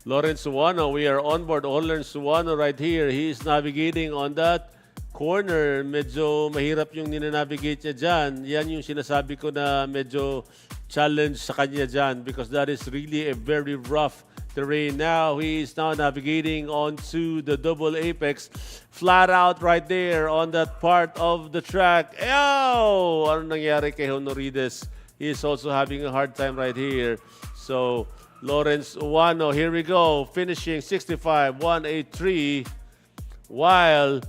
Lawrence Uwano, we are on board. Lawrence Uwano right here. He is navigating on that corner, medyo mahirap yung ninanavigate niya dyan. Yan yung sinasabi ko na medyo challenge sa kanya dyan because that is really a very rough terrain. Now, he is now navigating onto the double apex, flat out right there on that part of the track. Ew! Ano nangyari kay Honorides? He is also having a hard time right here. So, Lawrence Uwano, here we go, finishing 65.183, while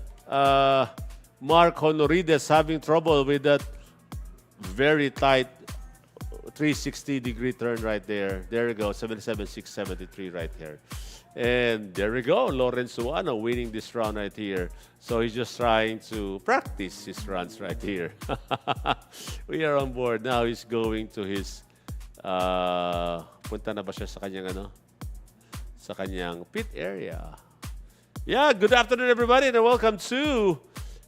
Mark Honorides having trouble with that very tight 360-degree turn right there. There we go, 77.673 right there. And there we go, Lawrence Uwano winning this round right here. So he's just trying to practice his runs right here. We are on board. Now he's going to his, punta na ba siya sa kanyang ano? Sa kanyang pit area. Yeah, good afternoon everybody and welcome to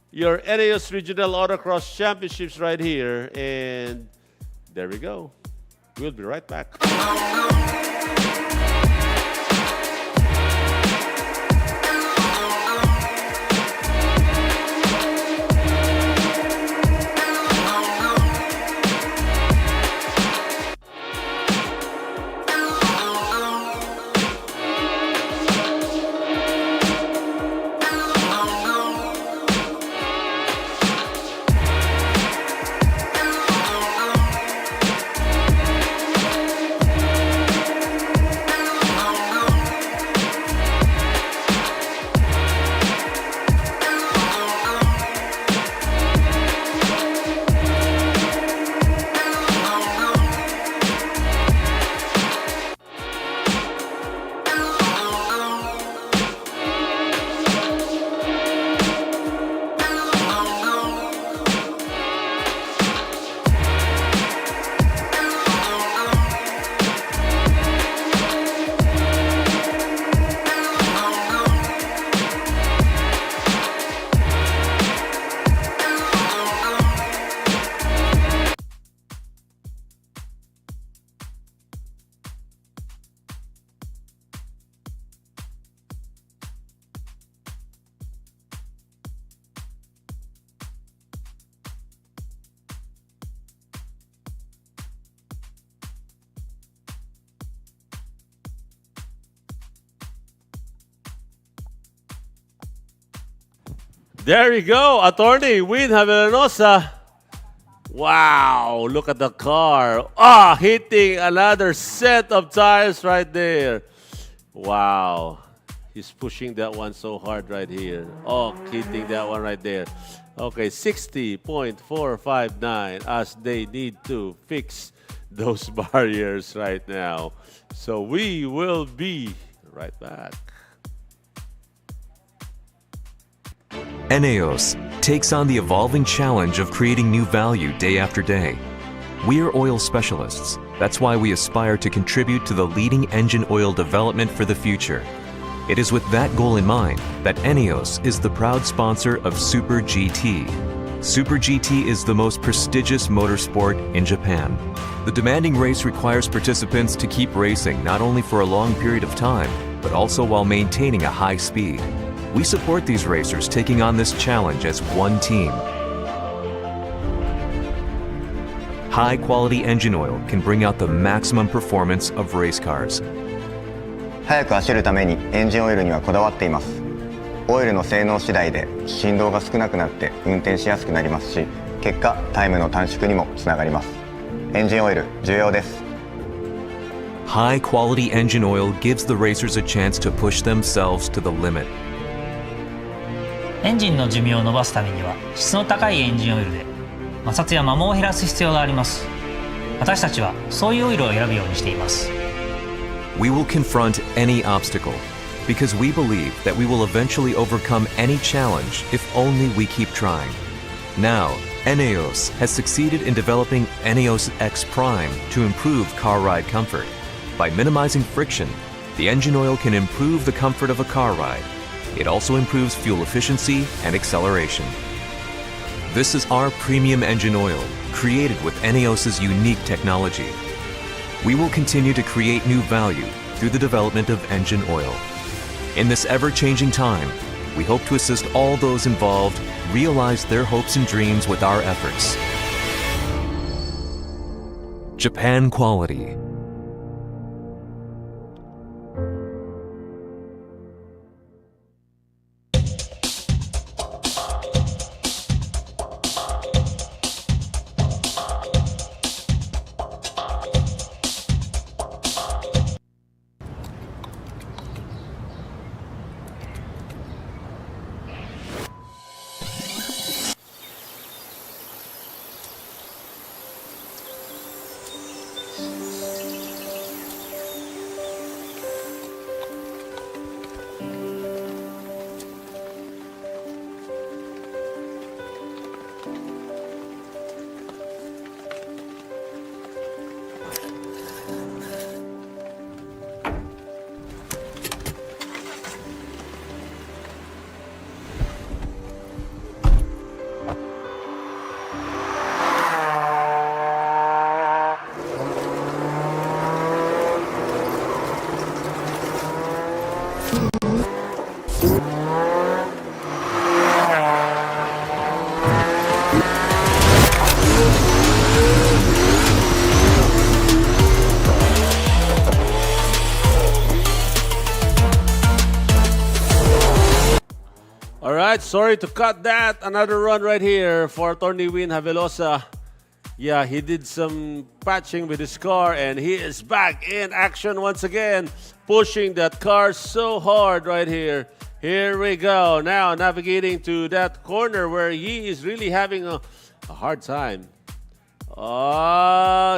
your Eneos Regional Autocross Championships right here. And there we go. We'll be right back. There you go, Attorney Win Javellanosa. Wow, look at the car. Hitting another set of tires right there. Wow, he's pushing that one so hard right here. Hitting that one right there. Okay, 60.459 as they need to fix those barriers right now. So we will be right back. Eneos takes on the evolving challenge of creating new value day after day. We are oil specialists. That's why we aspire to contribute to the leading engine oil development for the future. It is with that goal in mind that Eneos is the proud sponsor of Super GT. Super GT is the most prestigious motorsport in Japan. The demanding race requires participants to keep racing not only for a long period of time, but also while maintaining a high speed. We support these racers taking on this challenge as one team. High-quality engine oil can bring out the maximum performance of race cars. 速く走るためにエンジンオイルにはこだわっています。オイルの性能次第で振動が少なくなって運転しやすくなりますし、結果タイムの短縮にもつながります。エンジンオイル重要です。 High-quality engine oil gives the racers a chance to push themselves to the limit. エンジンの寿命を伸ばすためには質の高いエンジンオイルで摩擦や摩耗を減らす必要があります。私たちはそういうオイルを選ぶようにしています。 We will confront any obstacle because we believe that we will eventually overcome any challenge if only we keep trying. Now, Eneos has succeeded in developing Eneos X Prime to improve car ride comfort. By minimizing friction, the engine oil can improve the comfort of a car ride. It also improves fuel efficiency and acceleration. This is our premium engine oil, created with Eneos' unique technology. We will continue to create new value through the development of engine oil. In this ever-changing time, we hope to assist all those involved realize their hopes and dreams with our efforts. Japan Quality. All right, sorry to cut that. Another run right here for Attorney Win Havelosa. Yeah, he did some patching with his car and he is back in action once again, pushing that car so hard right here. Here we go. Now navigating to that corner where he is really having a hard time.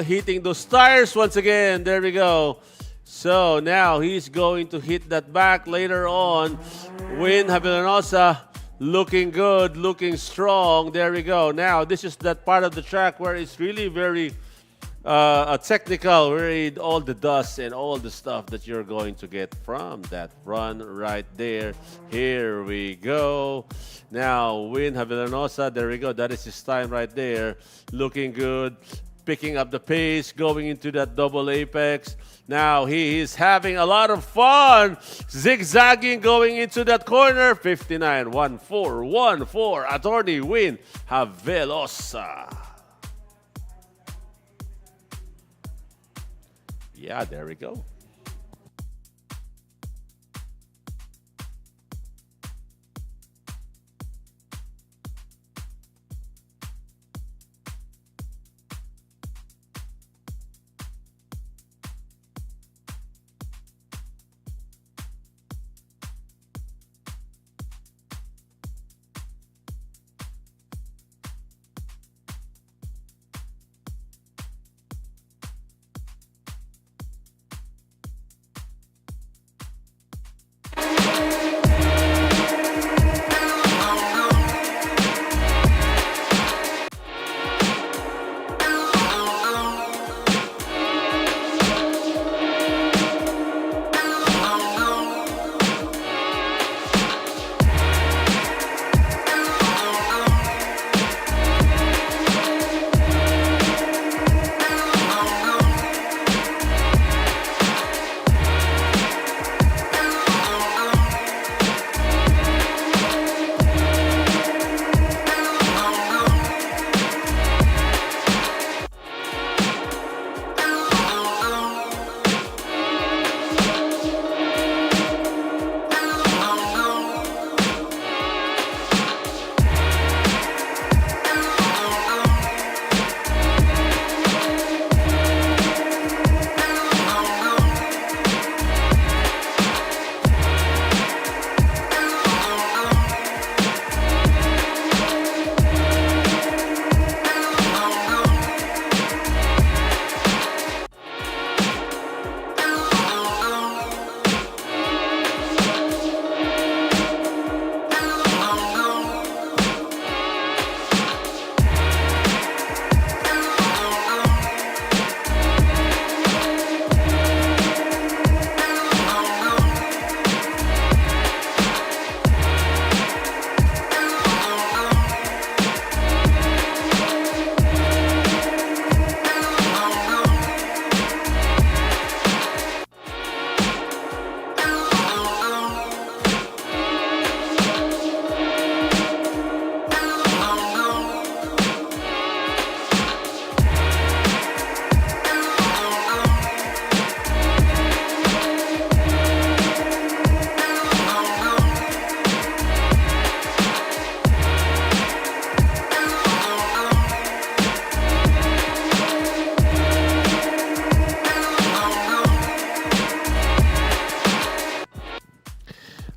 Hitting those tires once again. There we go. So now he's going to hit that back later on. Win Havelosa looking good, looking strong. There we go. Now this is that part of the track where it's really very technical, where all the dust and all the stuff that you're going to get from that run right there. Here we go. Now Win Havelosa, there we go. That is his time right there. Looking good, picking up the pace, going into that double apex. Now he is having a lot of fun, zigzagging, going into that corner. 59.1414. Attorney Win Havelosa. Yeah, there we go.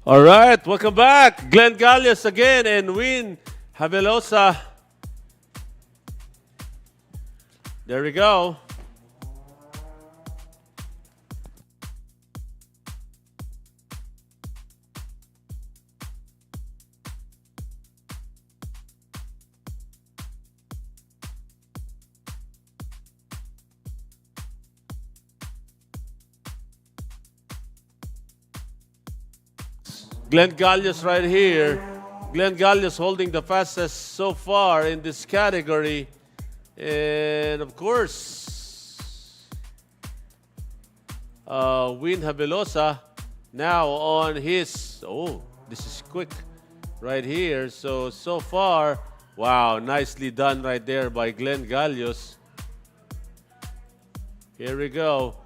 All right, welcome back. Glenn Gallios again and Win Havelosa. There we go. Glenn Gallios right here. Glenn Gallios holding the fastest so far in this category. And of course, Win Havelosa now on his, this is quick right here. So far, wow, nicely done right there by Glenn Gallios. Here we go.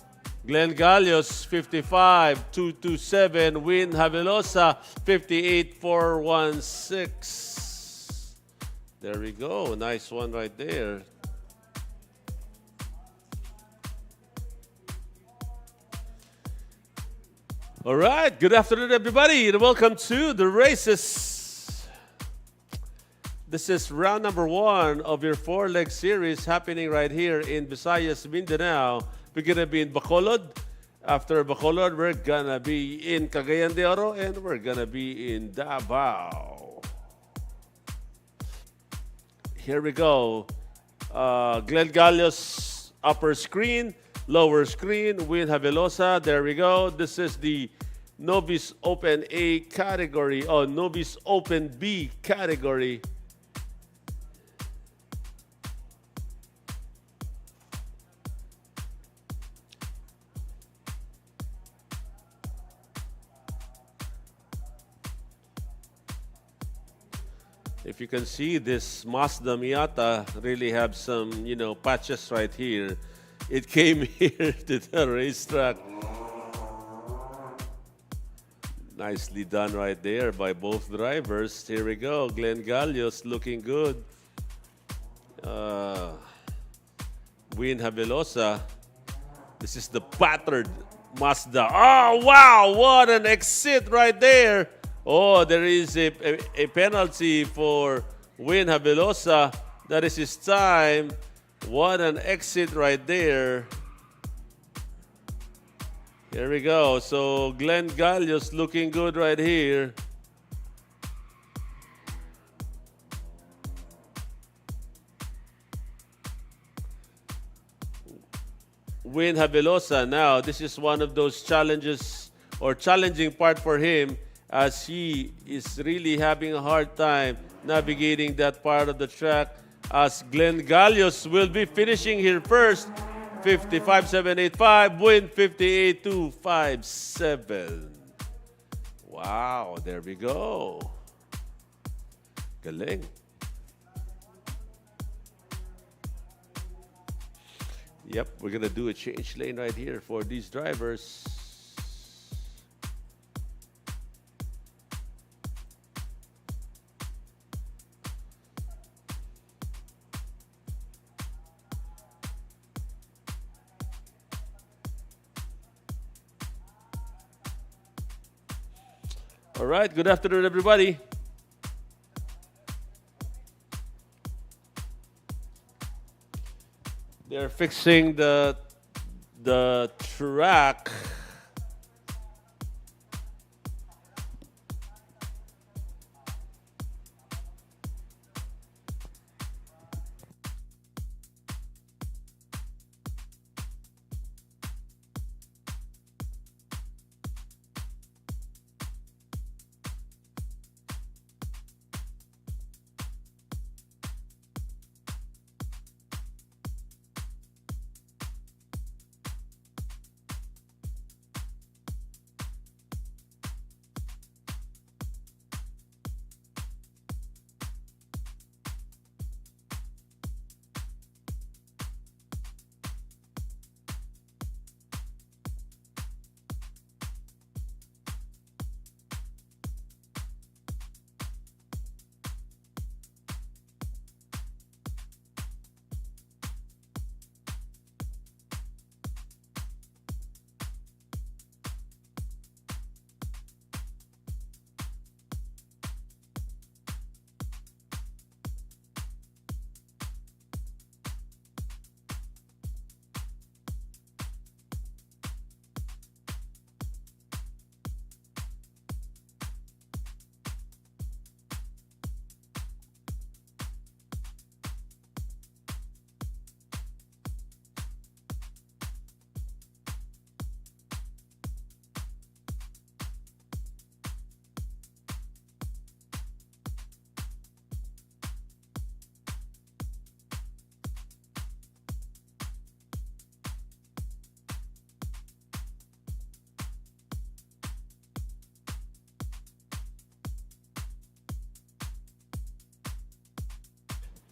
Glenn Gallios, 55.227. Win Havelosa, 58.416. There we go. Nice one right there. All right. Good afternoon, everybody, and welcome to the races. This is round number 1 of your 4-leg series happening right here in Visayas, Mindanao. We're going to be in Bacolod. After Bacolod, we're going to be in Cagayan de Oro, and we're going to be in Davao. Here we go. Glenn Gallios, upper screen, lower screen, Win Havelosa. There we go. This is the Novice Open A category, Novice Open B category. If you can see, this Mazda Miata really have some, patches right here. It came here to the racetrack. Nicely done right there by both drivers. Here we go. Glenn Gallios looking good. Win Havelosa. This is the battered Mazda. Oh, wow. What an exit right there. Oh, there is a penalty for Win Havelosa. That is his time. What an exit right there. Here we go. So Glenn Gallios looking good right here. Win Havelosa now. This is one of those challenges or challenging part for him, as he is really having a hard time navigating that part of the track, as Glenn Gallios will be finishing here first. 55.785, Win 58.257. Wow, there we go. Galing. Yep, we're going to do a change lane right here for these drivers. All right, good afternoon, everybody. They're fixing the track.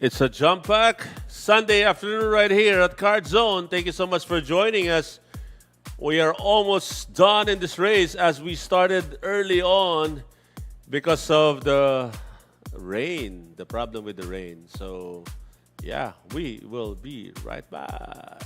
It's a jump pack Sunday afternoon right here at Card Zone. Thank you so much for joining us. We are almost done in this race as we started early on because of the rain, the problem with the rain. So, yeah, we will be right back.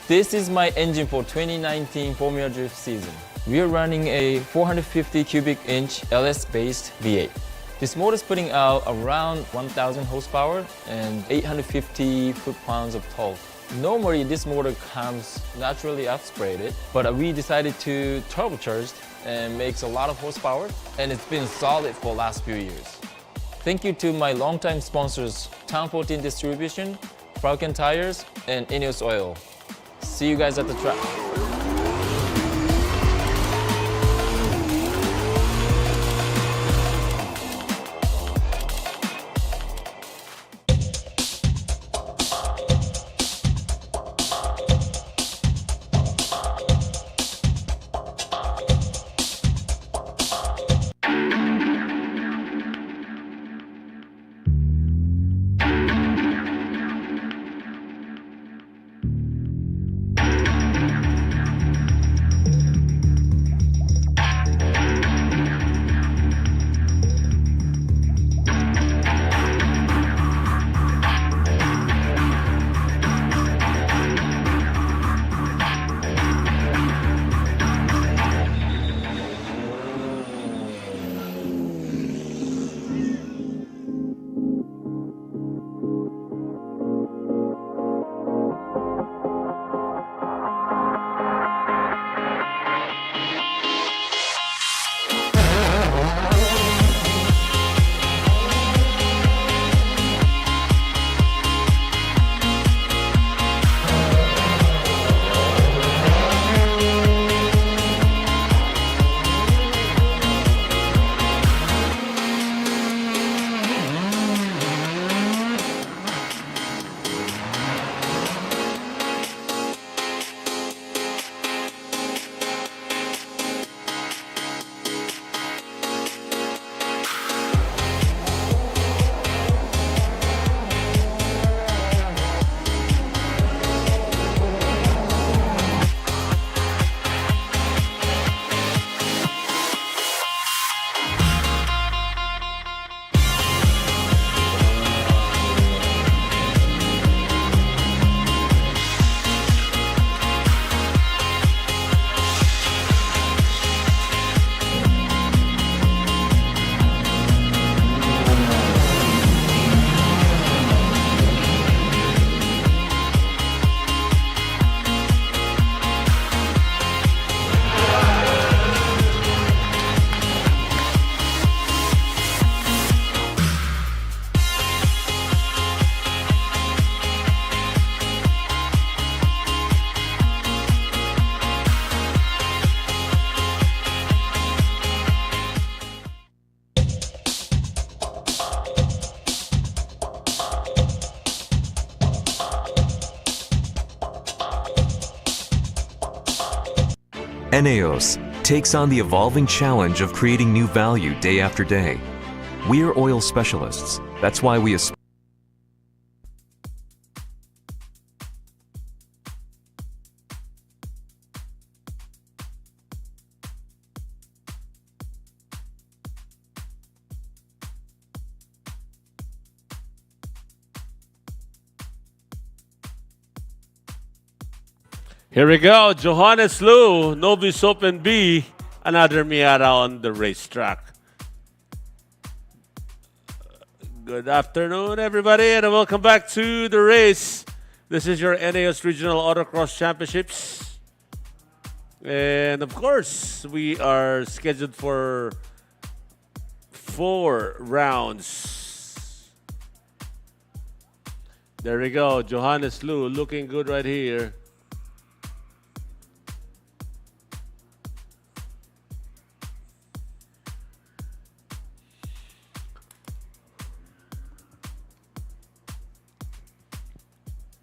This is my engine for 2019 Formula Drift season. We are running a 450 cubic inch LS-based V8. This motor is putting out around 1,000 horsepower and 850 foot-pounds of torque. Normally, this motor comes naturally aspirated, but we decided to turbocharge and makes a lot of horsepower, and it's been solid for the last few years. Thank you to my longtime sponsors, Town 14 Distribution, Falcon Tires, and Eneos Oil. See you guys at the track. Eneos takes on the evolving challenge of creating new value day after day. We are oil specialists. That's why we aspire. Here we go, Johannes Lu, Novice Open B, another Miata on the racetrack. Good afternoon, everybody, and welcome back to the race. This is your Eneos Regional Autocross Championships. And of course, we are scheduled for 4 rounds. There we go. Johannes Lu looking good right here.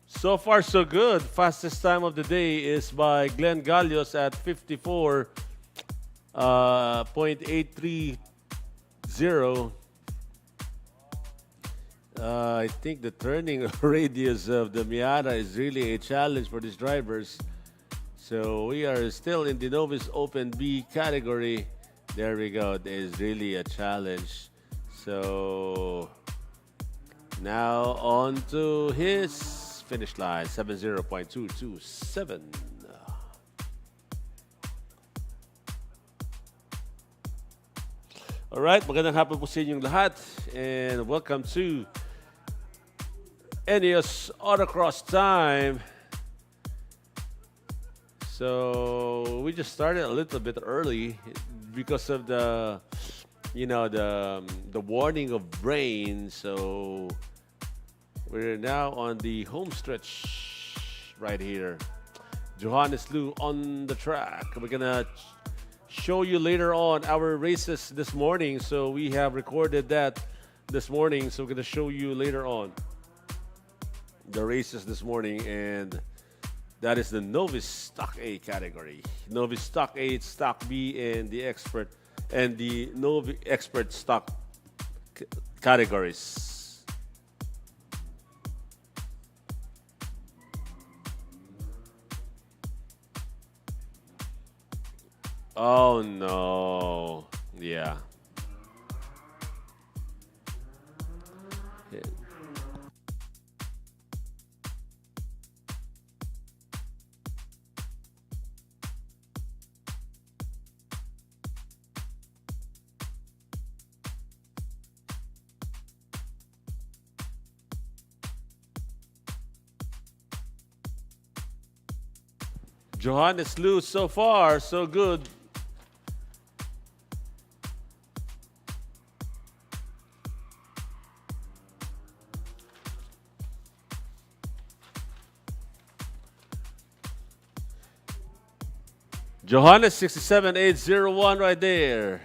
So far, so good. Fastest time of the day is by Glenn Gallios at 54.830. I think the turning radius of the Miata is really a challenge for these drivers. So we are still in the Novice Open B category. There we go. It is really a challenge. So now on to his finish line, 70.227. Alright, magandang hapon po sa inyong lahat and welcome to Eneos Autocross time. So we just started a little bit early because of the warning of rain. So we're now on the home stretch right here. Johannes Lu on the track. We're gonna show you later on our races this morning. So we have recorded that this morning. So we're gonna show you later on the races this morning, and that is the Novice Stock A category. Novice Stock A, Stock B, and the Expert, and the Novice Expert Stock categories. Oh no. Yeah. Johannes Lu, so far, so good. Johannes 67801 right there.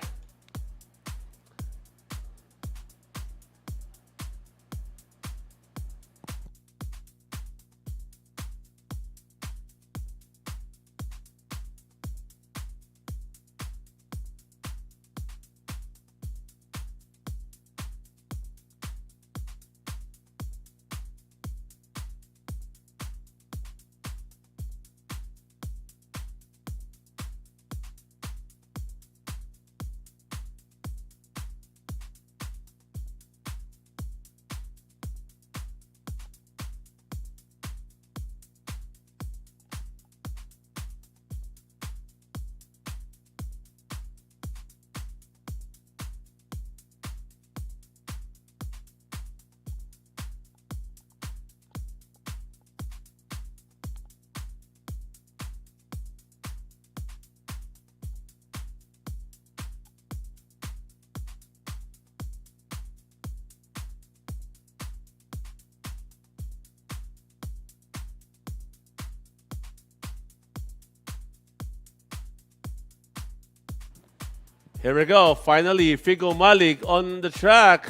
Here we go. Finally, Figo Malik on the track.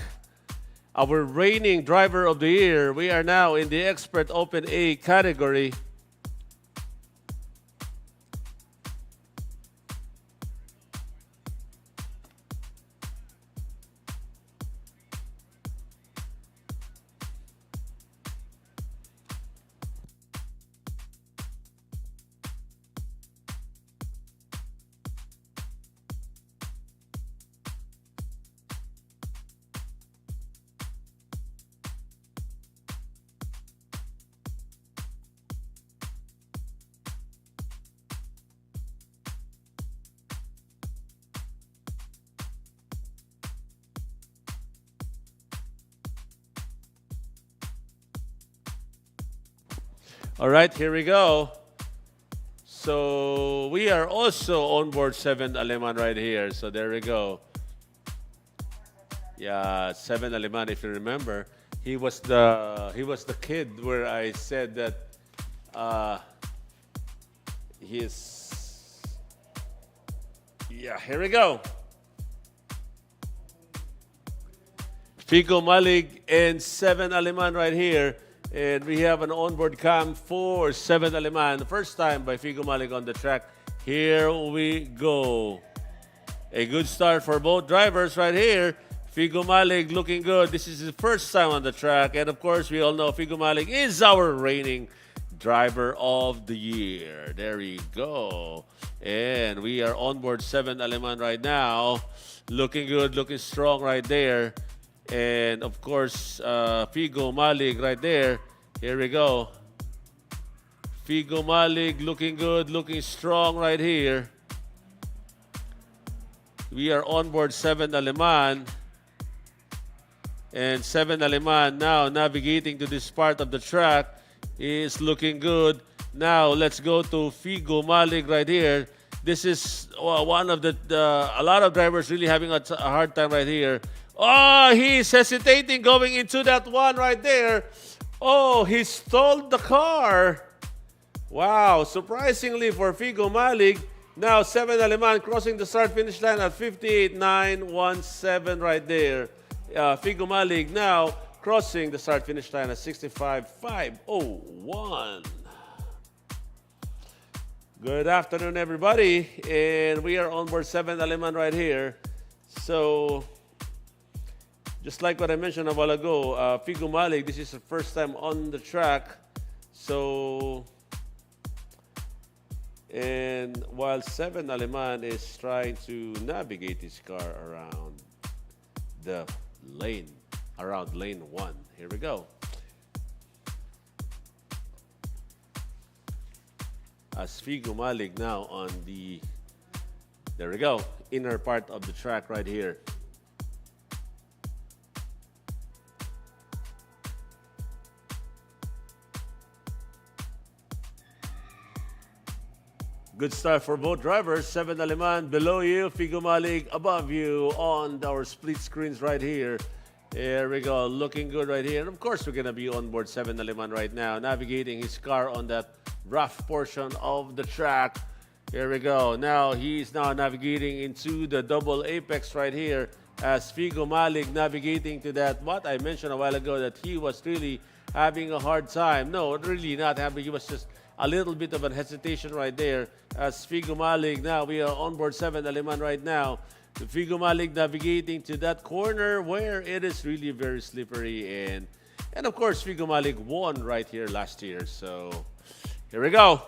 Our reigning driver of the year. We are now in the Expert Open A category. All right, here we go. So we are also on board 7 Aleman right here. So there we go. Yeah, 7 Aleman, if you remember. He was the kid where I said that here we go. Figo Malig and 7 Aleman right here. And we have an onboard cam for 7 Aleman. The first time by Figo Malig on the track. Here we go. A good start for both drivers right here. Figo Malig looking good. This is his first time on the track. And of course, we all know Figo Malig is our reigning driver of the year. There we go. And we are on board 7 Aleman right now. Looking good, looking strong right there. And of course, Figo Malig right there. Here we go. Figo Malig looking good, looking strong right here. We are on board 7 Aleman. And 7 Aleman now navigating to this part of the track is looking good. Now let's go to Figo Malig right here. This is one of a lot of drivers really having a hard time right here. Oh, he's hesitating going into that one right there. Oh, he stalled the car. Wow, surprisingly for Figo Malig. Now 7 Aleman crossing the start-finish line at 58.917 right there. Figo Malig now crossing the start-finish line at 65.501. Good afternoon, everybody. And we are on board 7 Aleman right here. So, just like what I mentioned a while ago, Figo Malig, this is the first time on the track. So, and while 7 Aleman is trying to navigate his car around the lane, around lane 1. Here we go. As Figo Malig now on the, there we go, inner part of the track right here. Good start for both drivers. 7 Aleman below you, Figo Malig above you on our split screens right here. There we go, looking good right here. And of course, we're going to be on board 7 Aleman right now, navigating his car on that rough portion of the track. Here we go. Now, he's now navigating into the double apex right here as Figo Malig navigating to that, what I mentioned a while ago, that he was really having a hard time. No, really not having. He was just a little bit of a hesitation right there as Figo Malig. Now we are on board 7 Aleman right now. The Figo Malig navigating to that corner where it is really very slippery, and of course Figo Malig won right here last year. So here we go.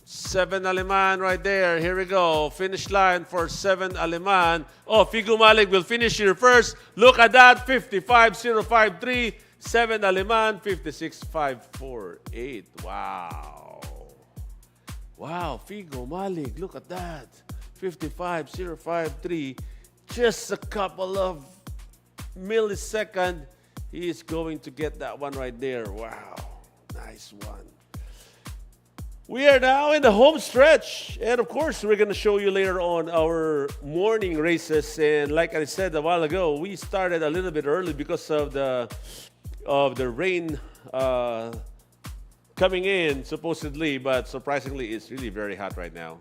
7 Aleman right there. Here we go. Finish line for 7 Aleman. Oh, Figo Malig will finish here first. Look at that. 55.053. 7 Aleman, 56.548. Wow. Wow, Figo Malig, look at that. 55.053. Just a couple of milliseconds. He is going to get that one right there. Wow, nice one. We are now in the home stretch. And of course, we're going to show you later on our morning races. And like I said a while ago, we started a little bit early because of the rain coming in, supposedly, but surprisingly, it's really very hot right now.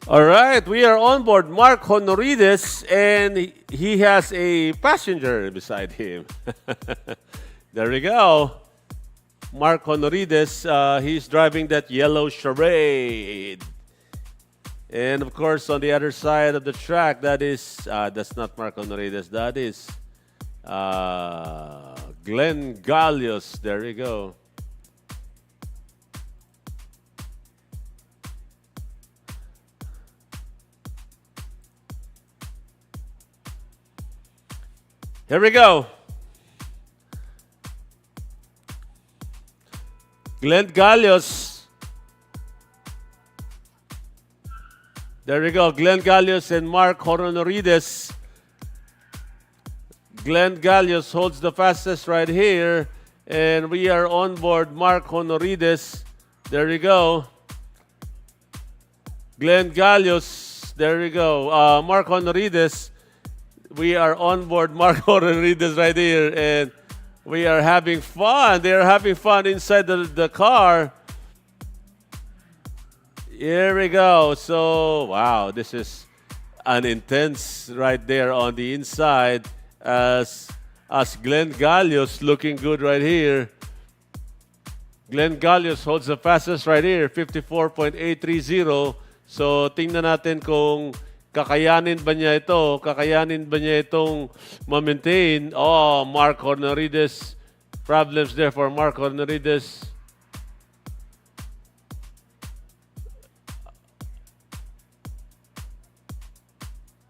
All right, we are on board Mark Honorides, and he has a passenger beside him. There we go. Mark Honorides, he's driving that yellow Charade. And of course, on the other side of the track, that's not Mark Honorides, that is Glenn Gallios. There we go. Here we go. Glenn Gallios. There we go. Glenn Gallios and Mark Honorides. Glenn Gallios holds the fastest right here. And we are on board Mark Honorides. There we go. Glenn Gallios. There we go. Mark Honorides. We are on board Mark Honorides right here. And we are having fun. They are having fun inside the car. Here we go. So, wow, this is an intense right there on the inside as Glenn Gallios looking good right here. Glenn Gallios holds the fastest right here, 54.830. So, tingnan natin kung kakayanin ba niya ito? Kakayanin ba niya itong ma-maintain? Oh, Mark Honorides. Problems there for Mark Honorides.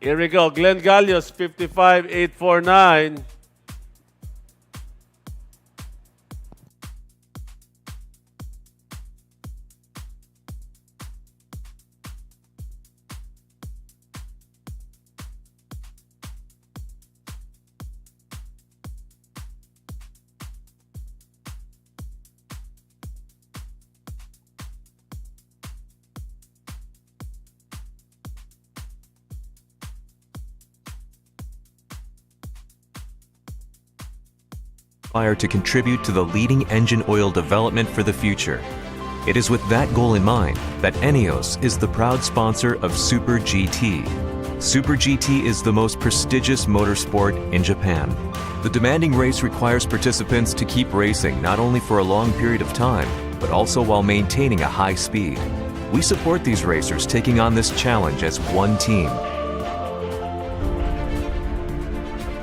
Here we go. Glenn Gallios, 55.849. To contribute to the leading engine oil development for the future. It is with that goal in mind that Eneos is the proud sponsor of Super GT. Super GT is the most prestigious motorsport in Japan. The demanding race requires participants to keep racing not only for a long period of time, but also while maintaining a high speed. We support these racers taking on this challenge as one team.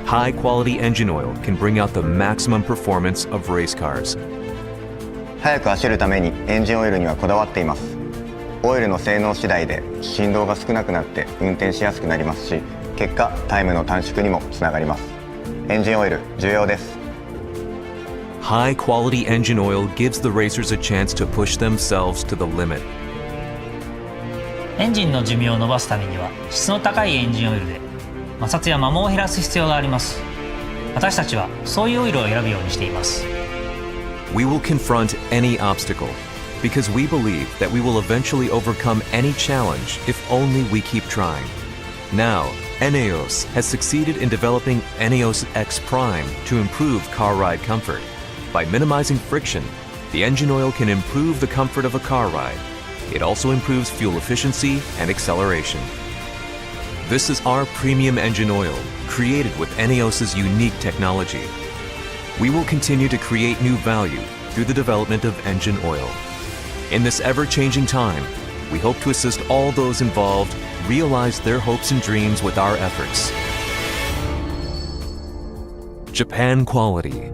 High-quality engine oil can bring out the maximum performance of race cars. 速く走るためにエンジンオイルにはこだわっています。オイルの性能次第で振動が少なくなって運転しやすくなりますし、結果タイムの短縮にもつながります。エンジンオイル重要です。High-quality engine oil gives the racers a chance to push themselves to the limit. エンジンの寿命を伸ばすためには質の高いエンジンオイルで摩擦や摩耗を減らす必要があります。私たちはそういうオイルを選ぶようにしています。We will confront any obstacle because we believe that we will eventually overcome any challenge if only we keep trying. Now, Eneos has succeeded in developing Eneos X Prime to improve car ride comfort. By minimizing friction, the engine oil can improve the comfort of a car ride. It also improves fuel efficiency and acceleration. This is our premium engine oil, created with Eneos's unique technology. We will continue to create new value through the development of engine oil. In this ever-changing time, we hope to assist all those involved realize their hopes and dreams with our efforts. Japan quality.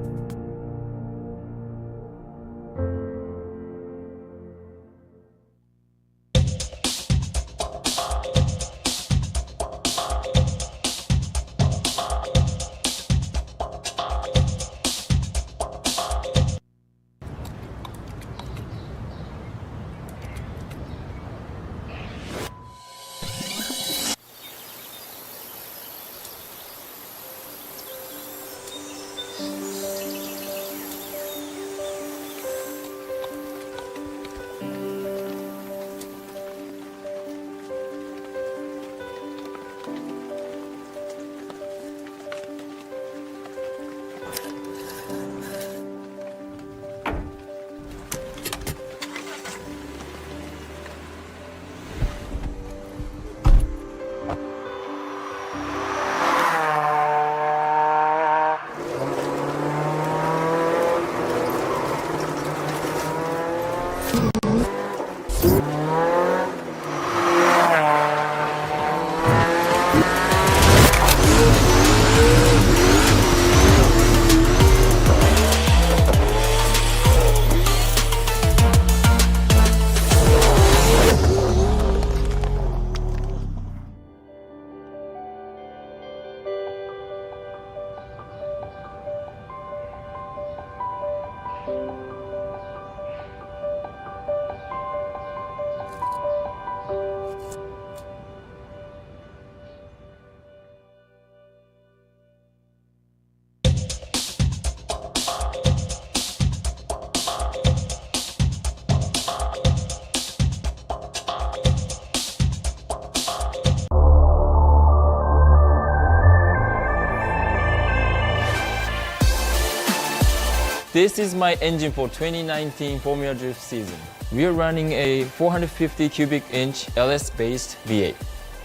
This is my engine for 2019 Formula Drift season. We are running a 450 cubic inch LS-based V8.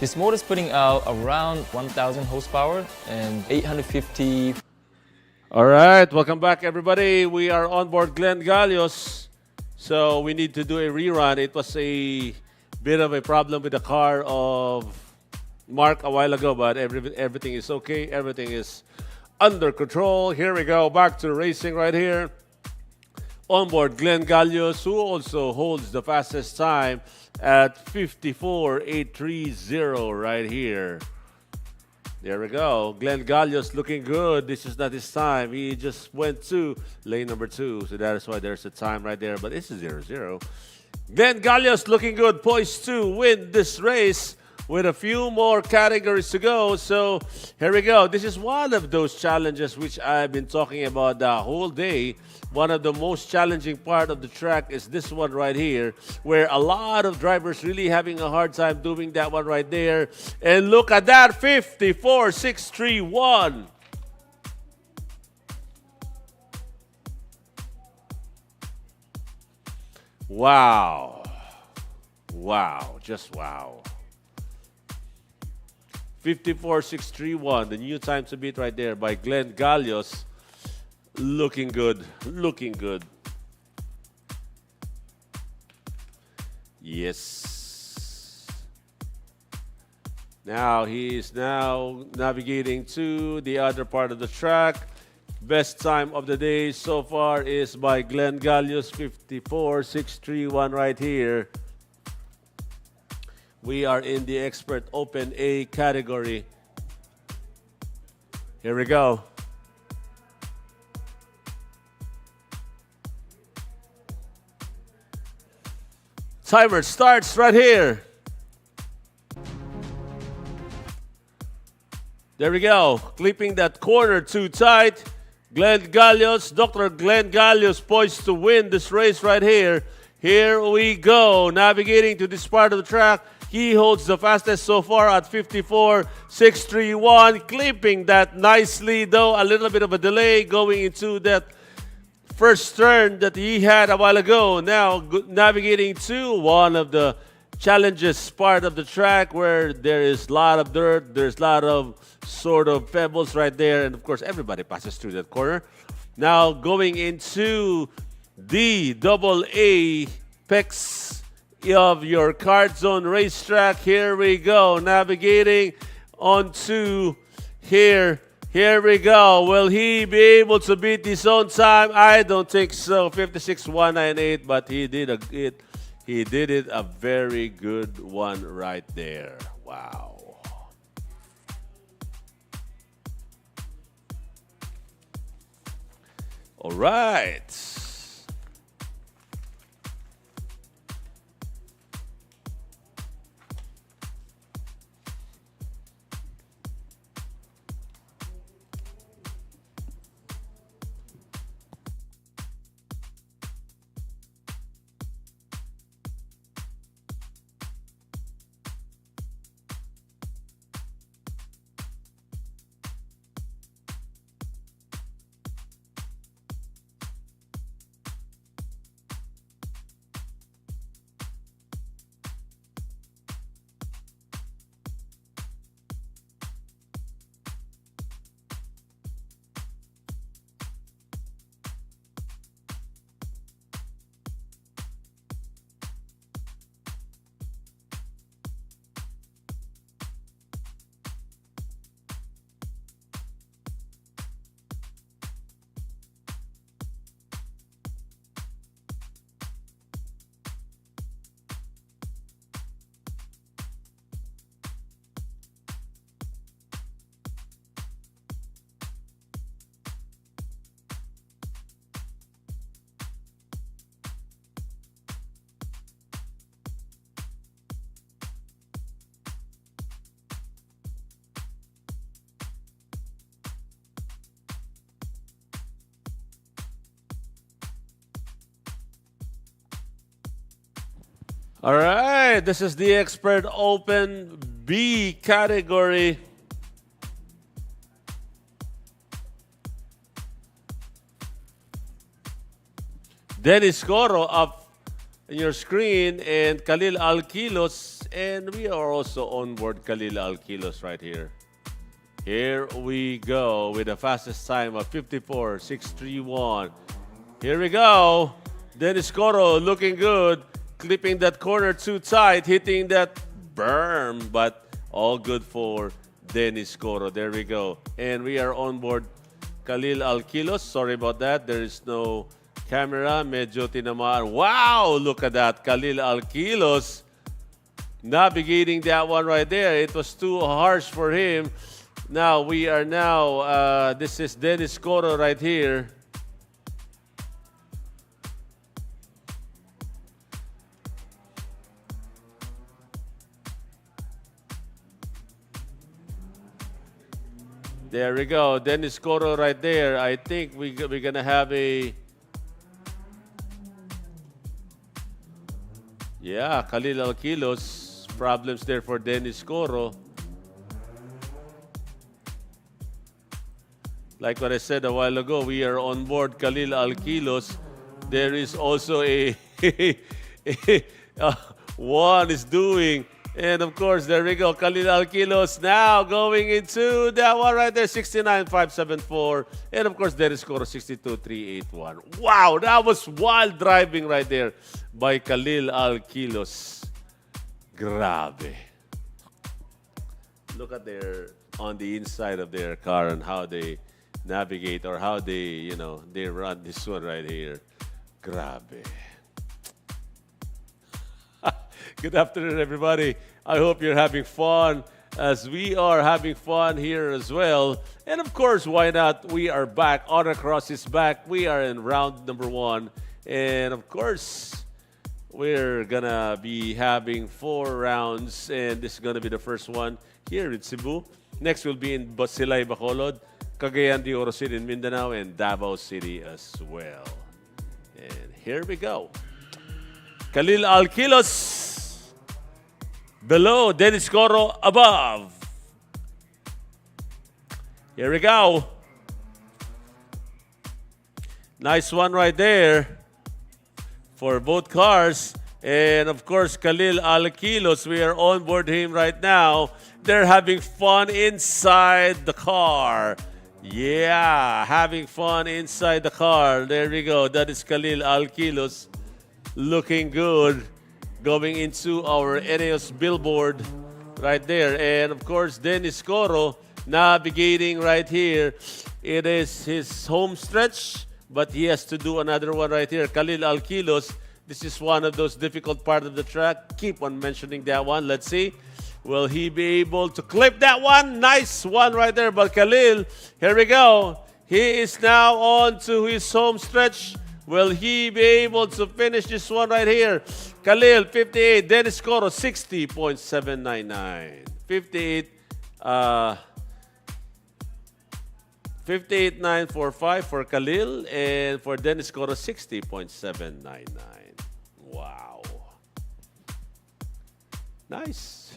This motor is putting out around 1,000 horsepower and 850. All right, welcome back, everybody. We are on board Glenn Gallios. So we need to do a rerun. It was a bit of a problem with the car of Mark a while ago, but everything is okay. Everything is under control. Here we go, back to racing right here. On board Glenn Gallios, who also holds the fastest time at 54.830 right here. There we go. Glenn Gallios looking good. This is not his time. He just went to lane number 2, so that is why there's a time right there, but it's a 0-0. Glenn Gallios looking good, poised to win this race with a few more categories to go. So here we go. This is one of those challenges which I've been talking about the whole day. One of the most challenging part of the track is this one right here, where a lot of drivers really having a hard time doing that one right there. And look at that, 54.631. Wow. Wow, just wow. 54.631, the new time to beat right there by Glenn Gallios. Looking good, looking good. Yes. Now he is now navigating to the other part of the track. Best time of the day so far is by Glenn Gallios, 54.631 right here. We are in the Expert Open A category. Here we go. Timer starts right here. There we go. Clipping that corner too tight. Glenn Gallios, Dr. Glenn Gallios poised to win this race right here. Here we go. Navigating to this part of the track. He holds the fastest so far at 54.631. Clipping that nicely, though. A little bit of a delay going into that first turn that he had a while ago. Now navigating to one of the challenges part of the track where there is a lot of dirt, there's a lot of sort of pebbles right there, and of course everybody passes through that corner. Now going into the double apex of your kart zone racetrack. Here we go, navigating onto here. Here we go. Will he be able to beat his own time? I don't think so. 56.198, but he did it. He did it a very good one right there. Wow. All right. All right, this is the Expert Open B category. Dennis Coro up in your screen and Khalil Alquilos. And we are also on board Khalil Alquilos right here. Here we go with the fastest time of 54.631. Here we go. Dennis Coro looking good. Clipping that corner too tight. Hitting that berm. But all good for Dennis Coro. There we go. And we are on board Khalil Alquilos. Sorry about that. There is no camera. Medyo tinamaan. Wow! Look at that. Khalil Alquilos navigating that one right there. It was too harsh for him. Now, we are now, this is Dennis Coro right here. There we go. Dennis Coro right there. I think we're going to have a... Yeah, Khalil Alquilos. Problems there for Dennis Coro. Like what I said a while ago, we are on board Khalil Alquilos. There is also a one is doing. And of course, there we go. Khalil Alquilos now going into that one right there, 69.574. And of course, Dennis Coro, 62.381. Wow, that was wild driving right there by Khalil Alquilos. Grabe. Look at their, on the inside of their car and how they navigate or how they, they run this one right here. Grabe. Good afternoon, everybody. I hope you're having fun as we are having fun here as well. And of course, why not? We are back. Autocross is back. We are in round number 1. And of course, we're gonna be having 4 rounds. And this is gonna be the first one here in Cebu. Next will be in Basilay, Bacolod, Cagayan de Oro City in Mindanao, and Davao City as well. And here we go. Khalil Alquilos below, Dennis Coro above. Here we go. Nice one right there for both cars. And of course, Khalil Alquilos, we are on board him right now. They're having fun inside the car. Yeah, having fun inside the car. There we go. That is Khalil Alquilos looking good. Going into our Eneos billboard right there. And of course, Dennis Coro navigating right here. It is his home stretch, but he has to do another one right here. Khalil Alquilos, this is one of those difficult parts of the track. Keep on mentioning that one. Let's see. Will he be able to clip that one? Nice one right there. But Khalil, here we go. He is now on to his home stretch. Will he be able to finish this one right here? Khalil, 58. Dennis Coro, 60.799. 58.945 for Khalil. And for Dennis Coro, 60.799. Wow. Nice.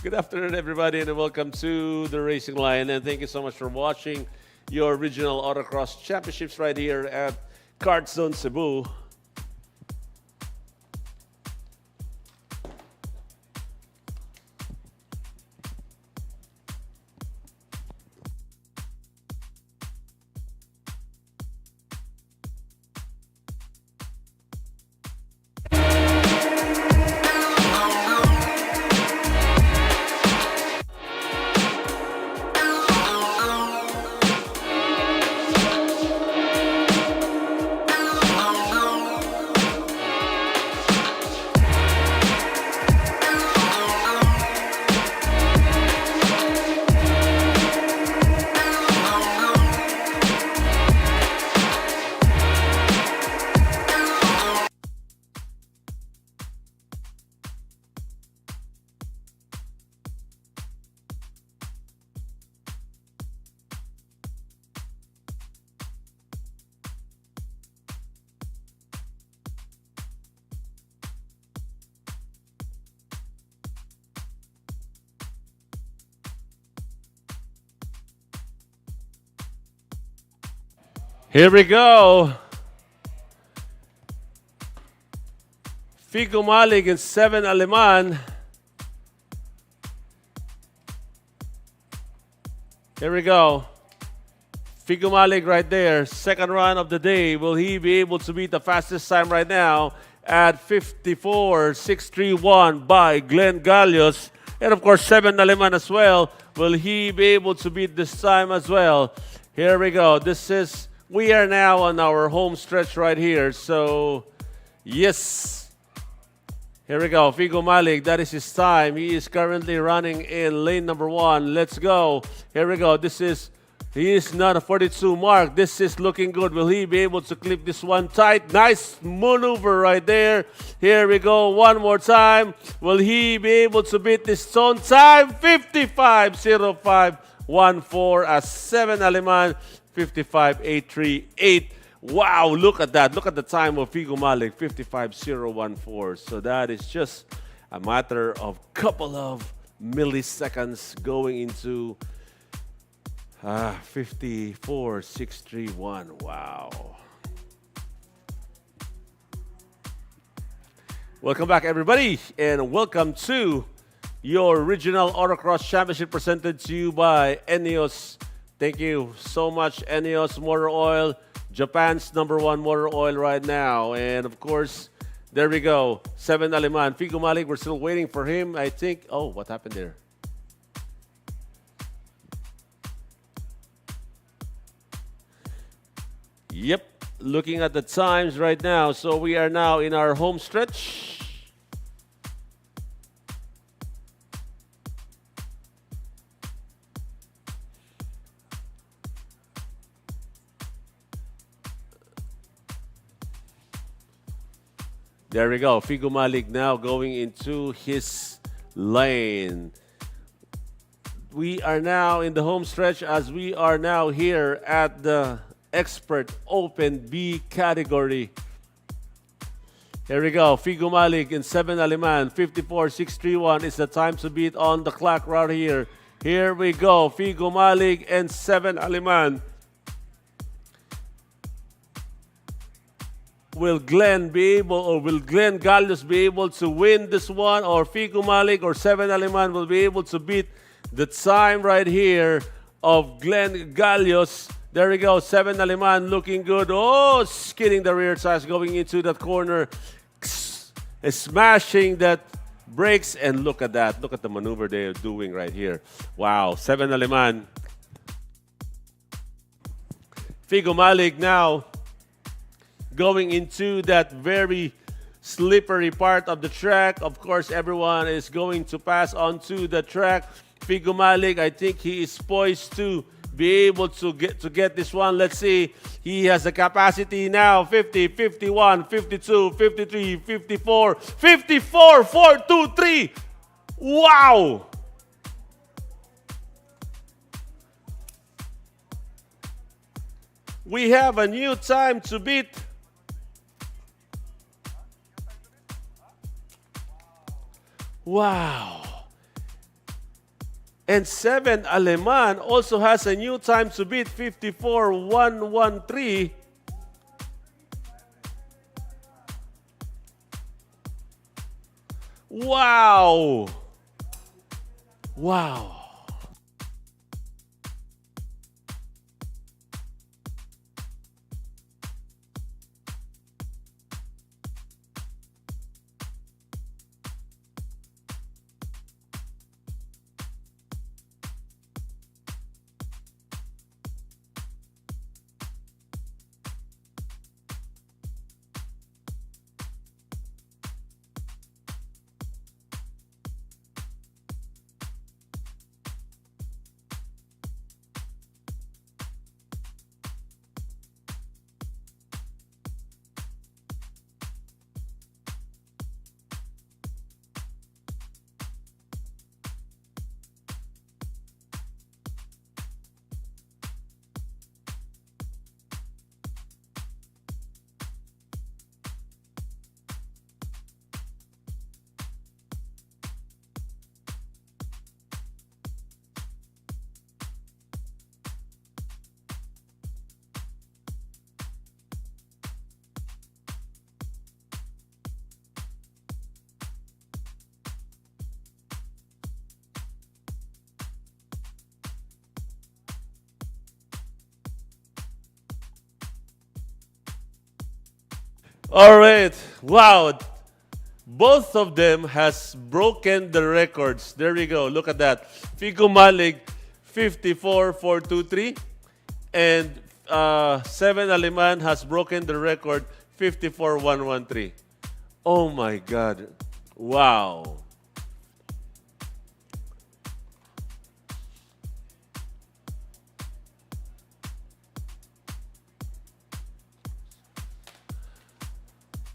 Good afternoon, everybody, and welcome to the Racing Line. And thank you so much for watching your regional Autocross Championships right here at Kart Zone Cebu. Here we go. Figo Malig and 7 Aleman. Here we go. Figo Malig right there. Second run of the day. Will he be able to beat the fastest time right now at 54.631 by Glenn Gallios? And of course, 7 Aleman as well. Will he be able to beat this time as well? Here we go. We are now on our home stretch right here. So, yes. Here we go. Figo Malig, that is his time. He is currently running in lane number 1. Let's go. Here we go. He is not a 42 mark. This is looking good. Will he be able to clip this one tight? Nice maneuver right there. Here we go. One more time. Will he be able to beat this own time? 55.0514 as 7 Aleman. 55.838. Wow, look at that. Look at the time of Figo Malig, 55.014. So that is just a matter of couple of milliseconds going into 54.631. Wow. Welcome back, everybody, and welcome to your regional Autocross Championship presented to you by Eneos. Thank you so much, Eneos Motor Oil, Japan's #1 motor oil right now. And of course, there we go. 7 Aleman. Figo Malig, we're still waiting for him. I think, oh, what happened there? Yep, looking at the times right now. So we are now in our home stretch. There we go. Figo Malig now going into his lane. We are now in the home stretch as we are now here at the Expert Open B category. Here we go. Figo Malig and 7 Aleman. 54.631 is the time to beat on the clock right here. Here we go. Figo Malig and 7 Aleman. Will Glenn Gallios be able to win this one, or Figo Malig or 7 Aleman will be able to beat the time right here of Glenn Gallios? There we go, 7 Aleman looking good. Oh, skidding the rear tires going into that corner, smashing that brakes, and look at that. Look at the maneuver they're doing right here. Wow, 7 Aleman. Figo Malig now going into that very slippery part of the track. Of course, everyone is going to pass onto the track. Figo Malig, I think he is poised to be able to get this one. Let's see. He has the capacity now. 50, 51, 52, 53, 54, 54, 4, 2, 3. Wow! We have a new time to beat. Wow. And 7 Aleman also has a new time to beat, 54.113. Wow. Wow. All right. Wow. Both of them has broken the records. There we go. Look at that. Figo Malig, 54.423. And Seven Aliman has broken the record, 54.113. Oh my God. Wow.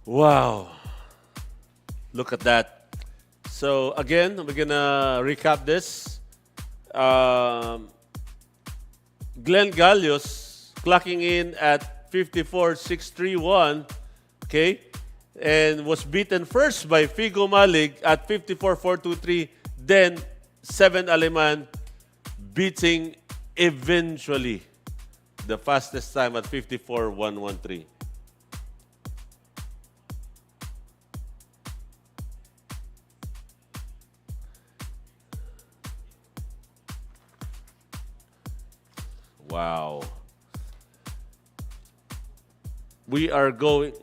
Wow. Look at that. So again, we're gonna recap this. Glenn Gallios clocking in at 54.631, okay, and was beaten first by Figo Malig at 54.423. Then Seven Aleman beating eventually the fastest time at 54.113. Wow. We are going.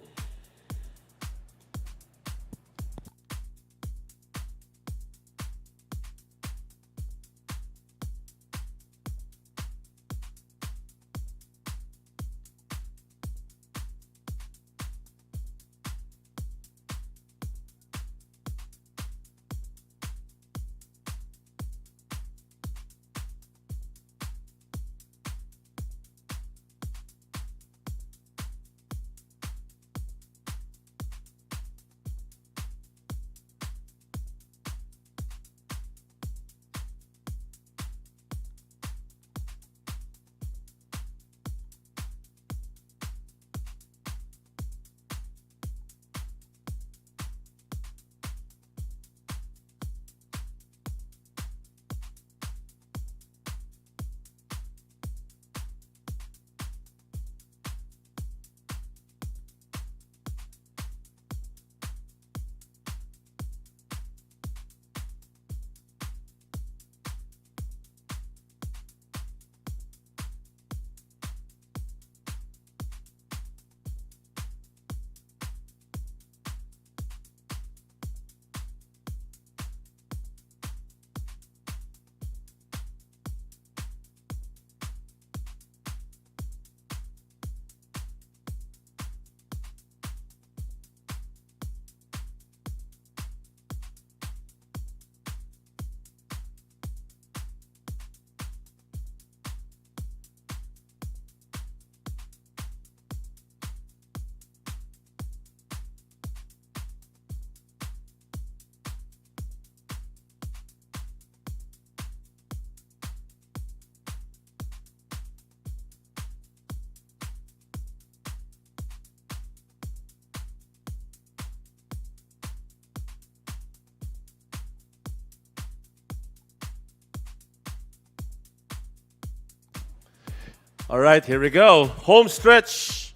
All right, here we go. Home stretch.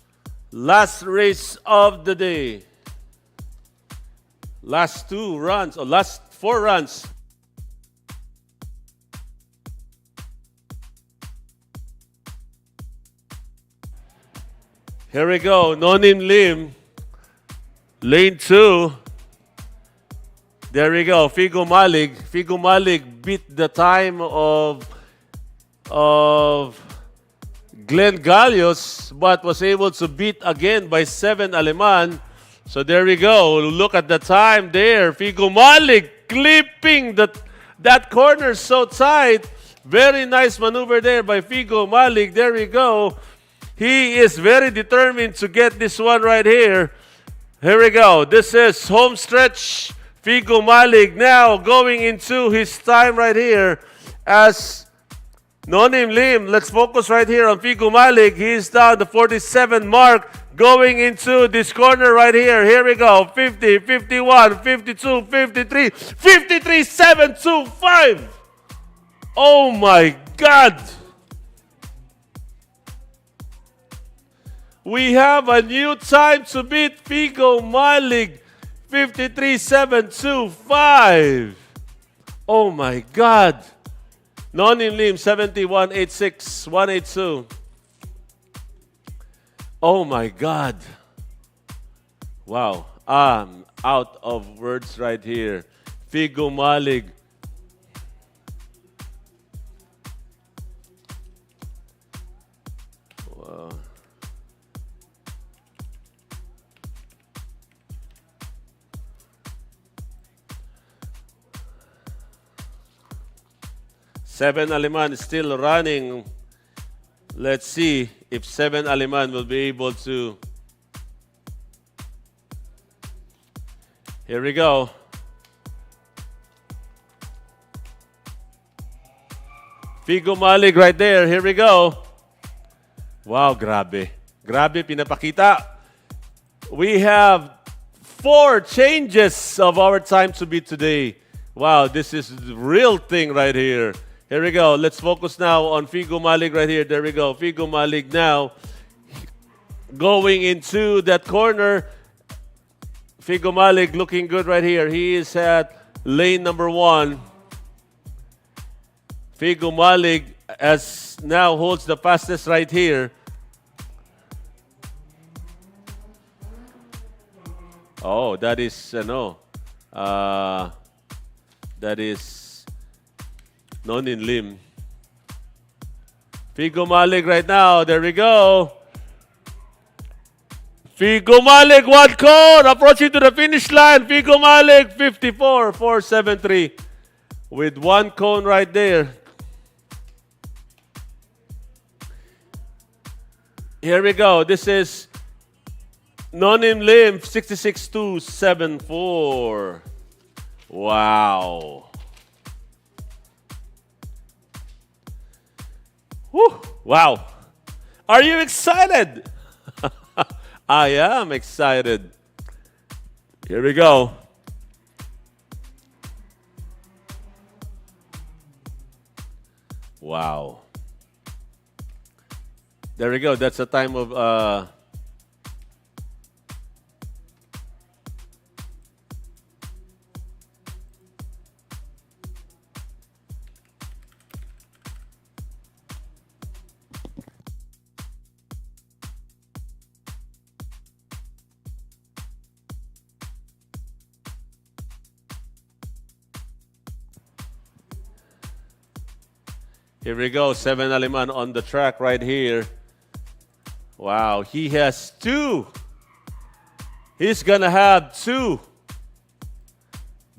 Last race of the day. Last 2 runs, or last 4 runs. Here we go. Nonim Lim. Lane 2. There we go. Figo Malig. Figo Malig beat the time of Glenn Gallios, but was able to beat again by Seven Aleman. So there we go. Look at the time there. Figo Malig clipping that corner so tight. Very nice maneuver there by Figo Malig. There we go. He is very determined to get this one right here. Here we go. This is home stretch. Figo Malig now going into his time right here as Nonim Lim. Let's focus right here on Figo Malig. He's down the 47 mark going into this corner right here. Here we go. 50, 51, 52, 53, 53, 7, 2, 5. Oh my God. We have a new time to beat Figo Malig. 53.725. Oh my God. Nonin Lim 71.86 182. Oh my God. Wow. I'm out of words right here. Figo Malig. Wow. Seven Aliman is still running. Let's see if Seven Aliman will be able to. Here we go. Figo Malig right there. Here we go. Wow, grabe. Grabe, pinapakita. We have 4 changes of our time to beat today. Wow, this is the real thing right here. Here we go. Let's focus now on Figo Malig right here. There we go. Figo Malig now going into that corner. Figo Malig looking good right here. He is at lane number 1. Figo Malig as now holds the fastest right here. Oh, that is that is Nonin Lim. Figo Malig right now. There we go. Figo Malig, 1 cone, approaching to the finish line. Figo Malig, 54.473 with 1 cone right there. Here we go. This is Nonim Lim, 66.274. Wow. Woo. Wow. Are you excited? I am excited. Here we go. Wow. There we go. That's a time of here we go. 7 Aliman on the track right here. Wow, he has 2. He's gonna have 2.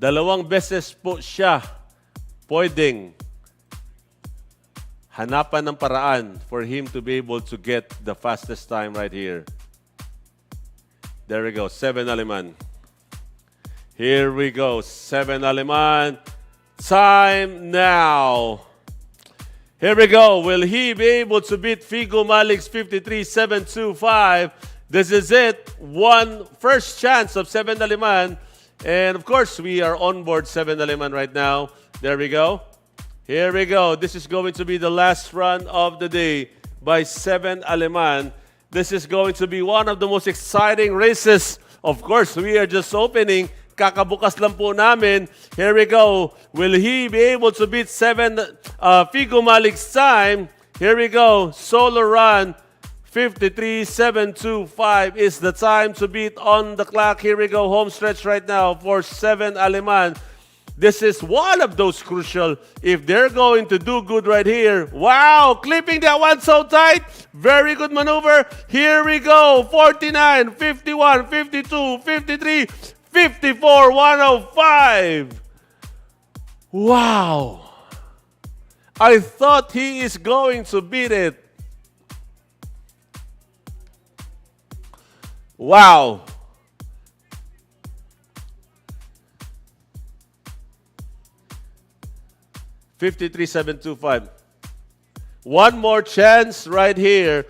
Dalawang beses po siya pwedeng hanapan ng paraan for him to be able to get the fastest time right here. There we go, 7 Aliman. Here we go, 7 Aliman. Time now. Here we go. Will he be able to beat Figo Malig's 53.725? This is it. First chance of 7 Aliman. And of course, we are on board 7 Aliman right now. There we go. Here we go. This is going to be the last run of the day by 7 Aliman. This is going to be one of the most exciting races. Of course, we are just opening. Kakabukas lang po namin. Here we go. Will he be able to beat Figo Malig's time? Here we go. Solo run. 53.725 is the time to beat on the clock. Here we go. Home stretch right now for 7 Aliman. This is one of those crucial. If they're going to do good right here. Wow, clipping that one so tight. Very good maneuver. Here we go. 49, 51, 52, 53, 54, 105. Wow. I thought he is going to beat it. Wow. $53,725. One more chance right here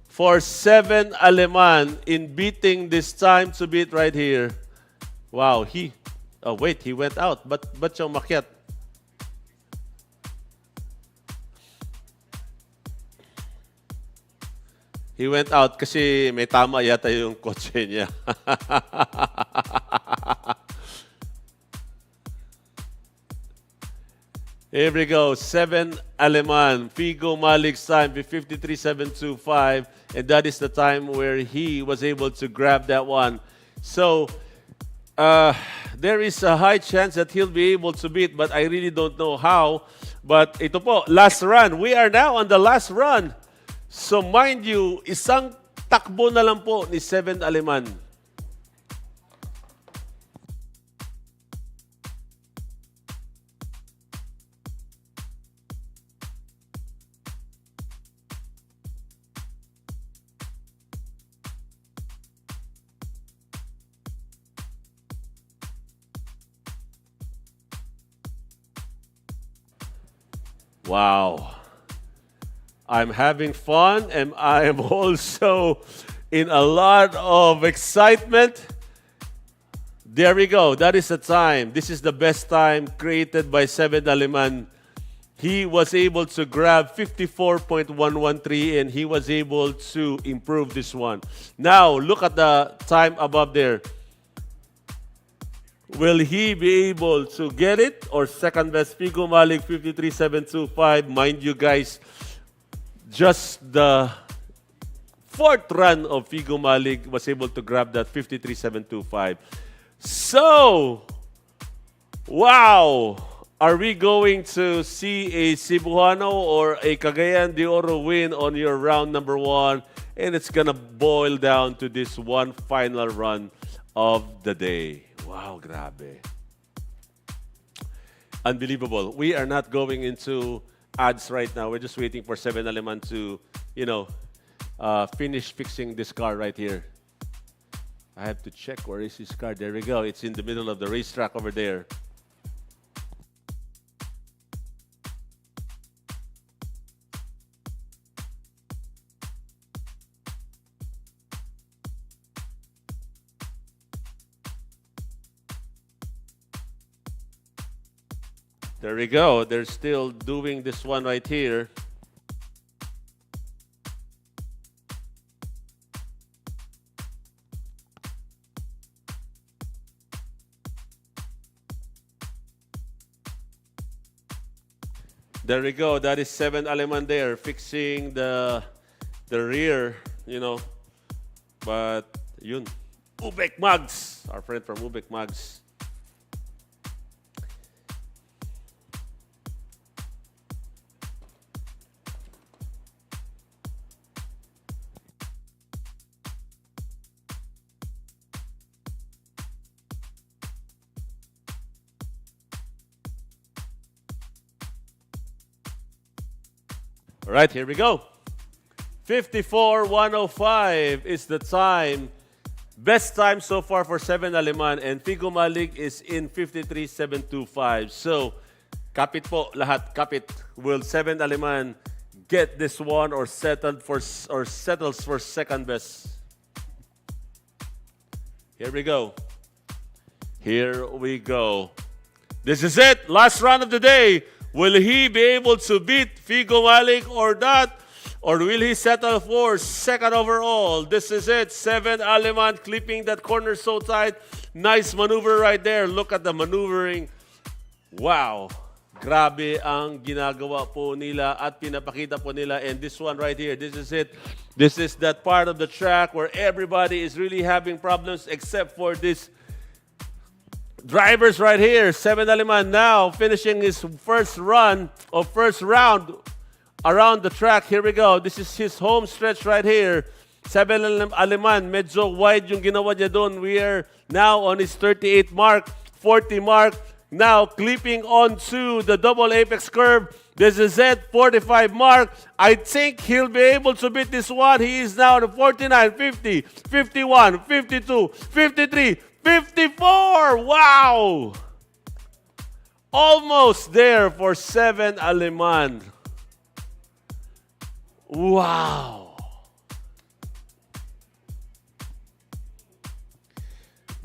for 7 Aliman in beating this time to beat right here. Wow, he went out. Ba't siya umakyat? He went out kasi may tama yata yung kotse niya. Here we go. 7 Aliman. Figo Malig's time with 53.725. And that is the time where he was able to grab that one. So, there is a high chance that he'll be able to beat, but I really don't know how. But ito po, last run. We are now on the last run. So mind you, isang takbo na lang po ni Seven Aleman. Wow. I'm having fun and I am also in a lot of excitement. There we go. That is the time. This is the best time created by Seven Aleman. He was able to grab 54.113 and he was able to improve this one. Now, look at the time above there. Will he be able to get it? Or second best, Figo Malik, 53.725. Mind you guys, just the fourth run of Figo Malik was able to grab that 53.725. So, wow! Are we going to see a Cebuano or a Cagayan de Oro win on your round number one? And it's gonna boil down to this one final run of the day. Wow, grabe. Unbelievable. We are not going into ads right now. We're just waiting for Seven Aleman to, finish fixing this car right here. I have to check where is his car. There we go. It's in the middle of the racetrack over there. There we go. They're still doing this one right here. There we go. That is Seven Aleman there fixing the rear, But yun, Ubek Mags, our friend from Ubek Mags. All right, here we go. 54.105 is the time. Best time so far for Seven Aleman, and Figo Malik is in 53.725. So, kapit po lahat, kapit. Will Seven Aleman get this one or settles for second best? Here we go. Here we go. This is it. Last round of the day. Will he be able to beat Figo Malik or not? Or will he settle for second overall? This is it. Seven Aleman clipping that corner so tight. Nice maneuver right there. Look at the maneuvering. Wow. Grabe ang ginagawa po nila at pinapakita po nila. And this one right here, this is it. This is that part of the track where everybody is really having problems except for this drivers right here. Seven Aleman now finishing his first round around the track. Here we go. This is his home stretch right here. Seven Aleman, medyo wide yung ginawa niya doon. We are now on his 38 mark, 40 mark. Now clipping onto the double apex curve. This is it, 45 mark. I think he'll be able to beat this one. He is now at 49, 50, 51, 52, 53, 54! Wow! Almost there for Seven Aleman. Wow!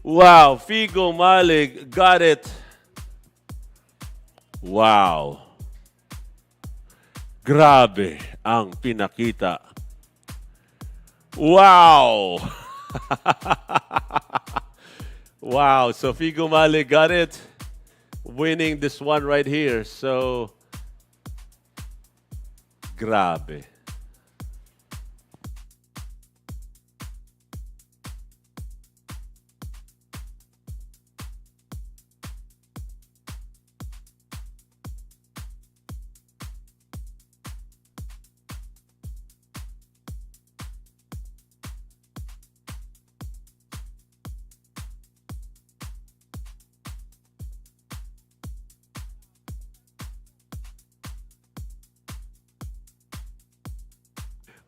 Wow, Figo Malik got it. Wow. Grabe ang pinakita. Wow! Wow, so Figo Malik got it, winning this one right here. So, grabe.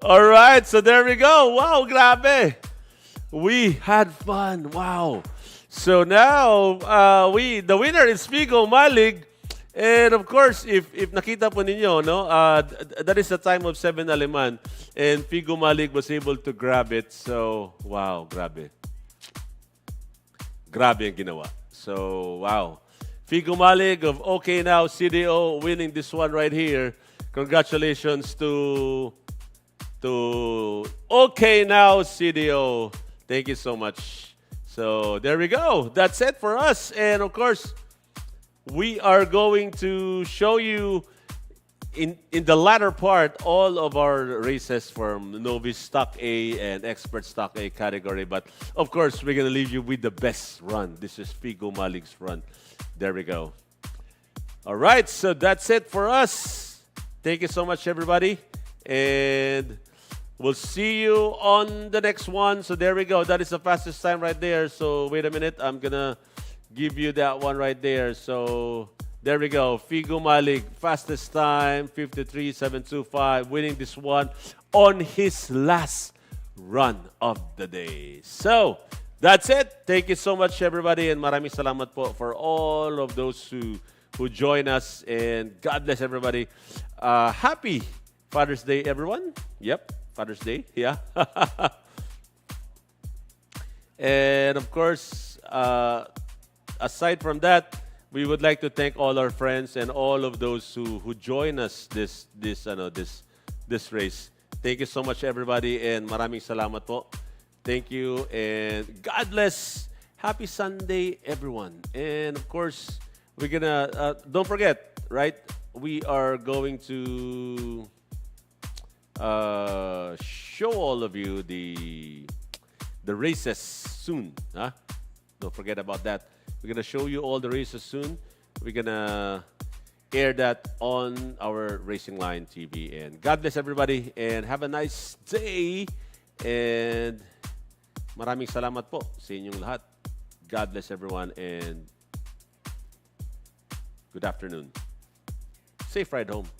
All right, so there we go. Wow, grabe. We had fun. Wow. So now, the winner is Figo Malig. And of course, if nakita po ninyo, no, that is the time of 7 Aleman. And Figo Malig was able to grab it. So, wow, grabe. Grabe ang ginawa. So, wow. Figo Malig of OK Now CDO winning this one right here. Congratulations to OK Now CDO. Thank you so much. So, there we go. That's it for us. And of course, we are going to show you in the latter part all of our races from Novice Stock A and Expert Stock A category. But of course, we're going to leave you with the best run. This is Figo Malig's run. There we go. All right, so that's it for us. Thank you so much, everybody. And we'll see you on the next one. So there we go. That is the fastest time right there. So wait a minute. I'm going to give you that one right there. So there we go. Figo Malig, fastest time, 53.725, winning this one on his last run of the day. So that's it. Thank you so much, everybody. And maraming salamat po for all of those who join us. And God bless everybody. Happy Father's Day, everyone. Yep, Father's Day. Yeah. And of course, aside from that, we would like to thank all our friends and all of those who join us this race. Thank you so much, everybody, and maraming salamat po. Thank you, and God bless. Happy Sunday, everyone. And of course, we're gonna don't forget, right? We are going to show all of you the races soon. Huh? Don't forget about that. We're going to show you all the races soon. We're going to air that on our Racing Line TV. And God bless everybody and have a nice day. And maraming salamat po sa inyong lahat. God bless everyone and good afternoon. Safe ride home.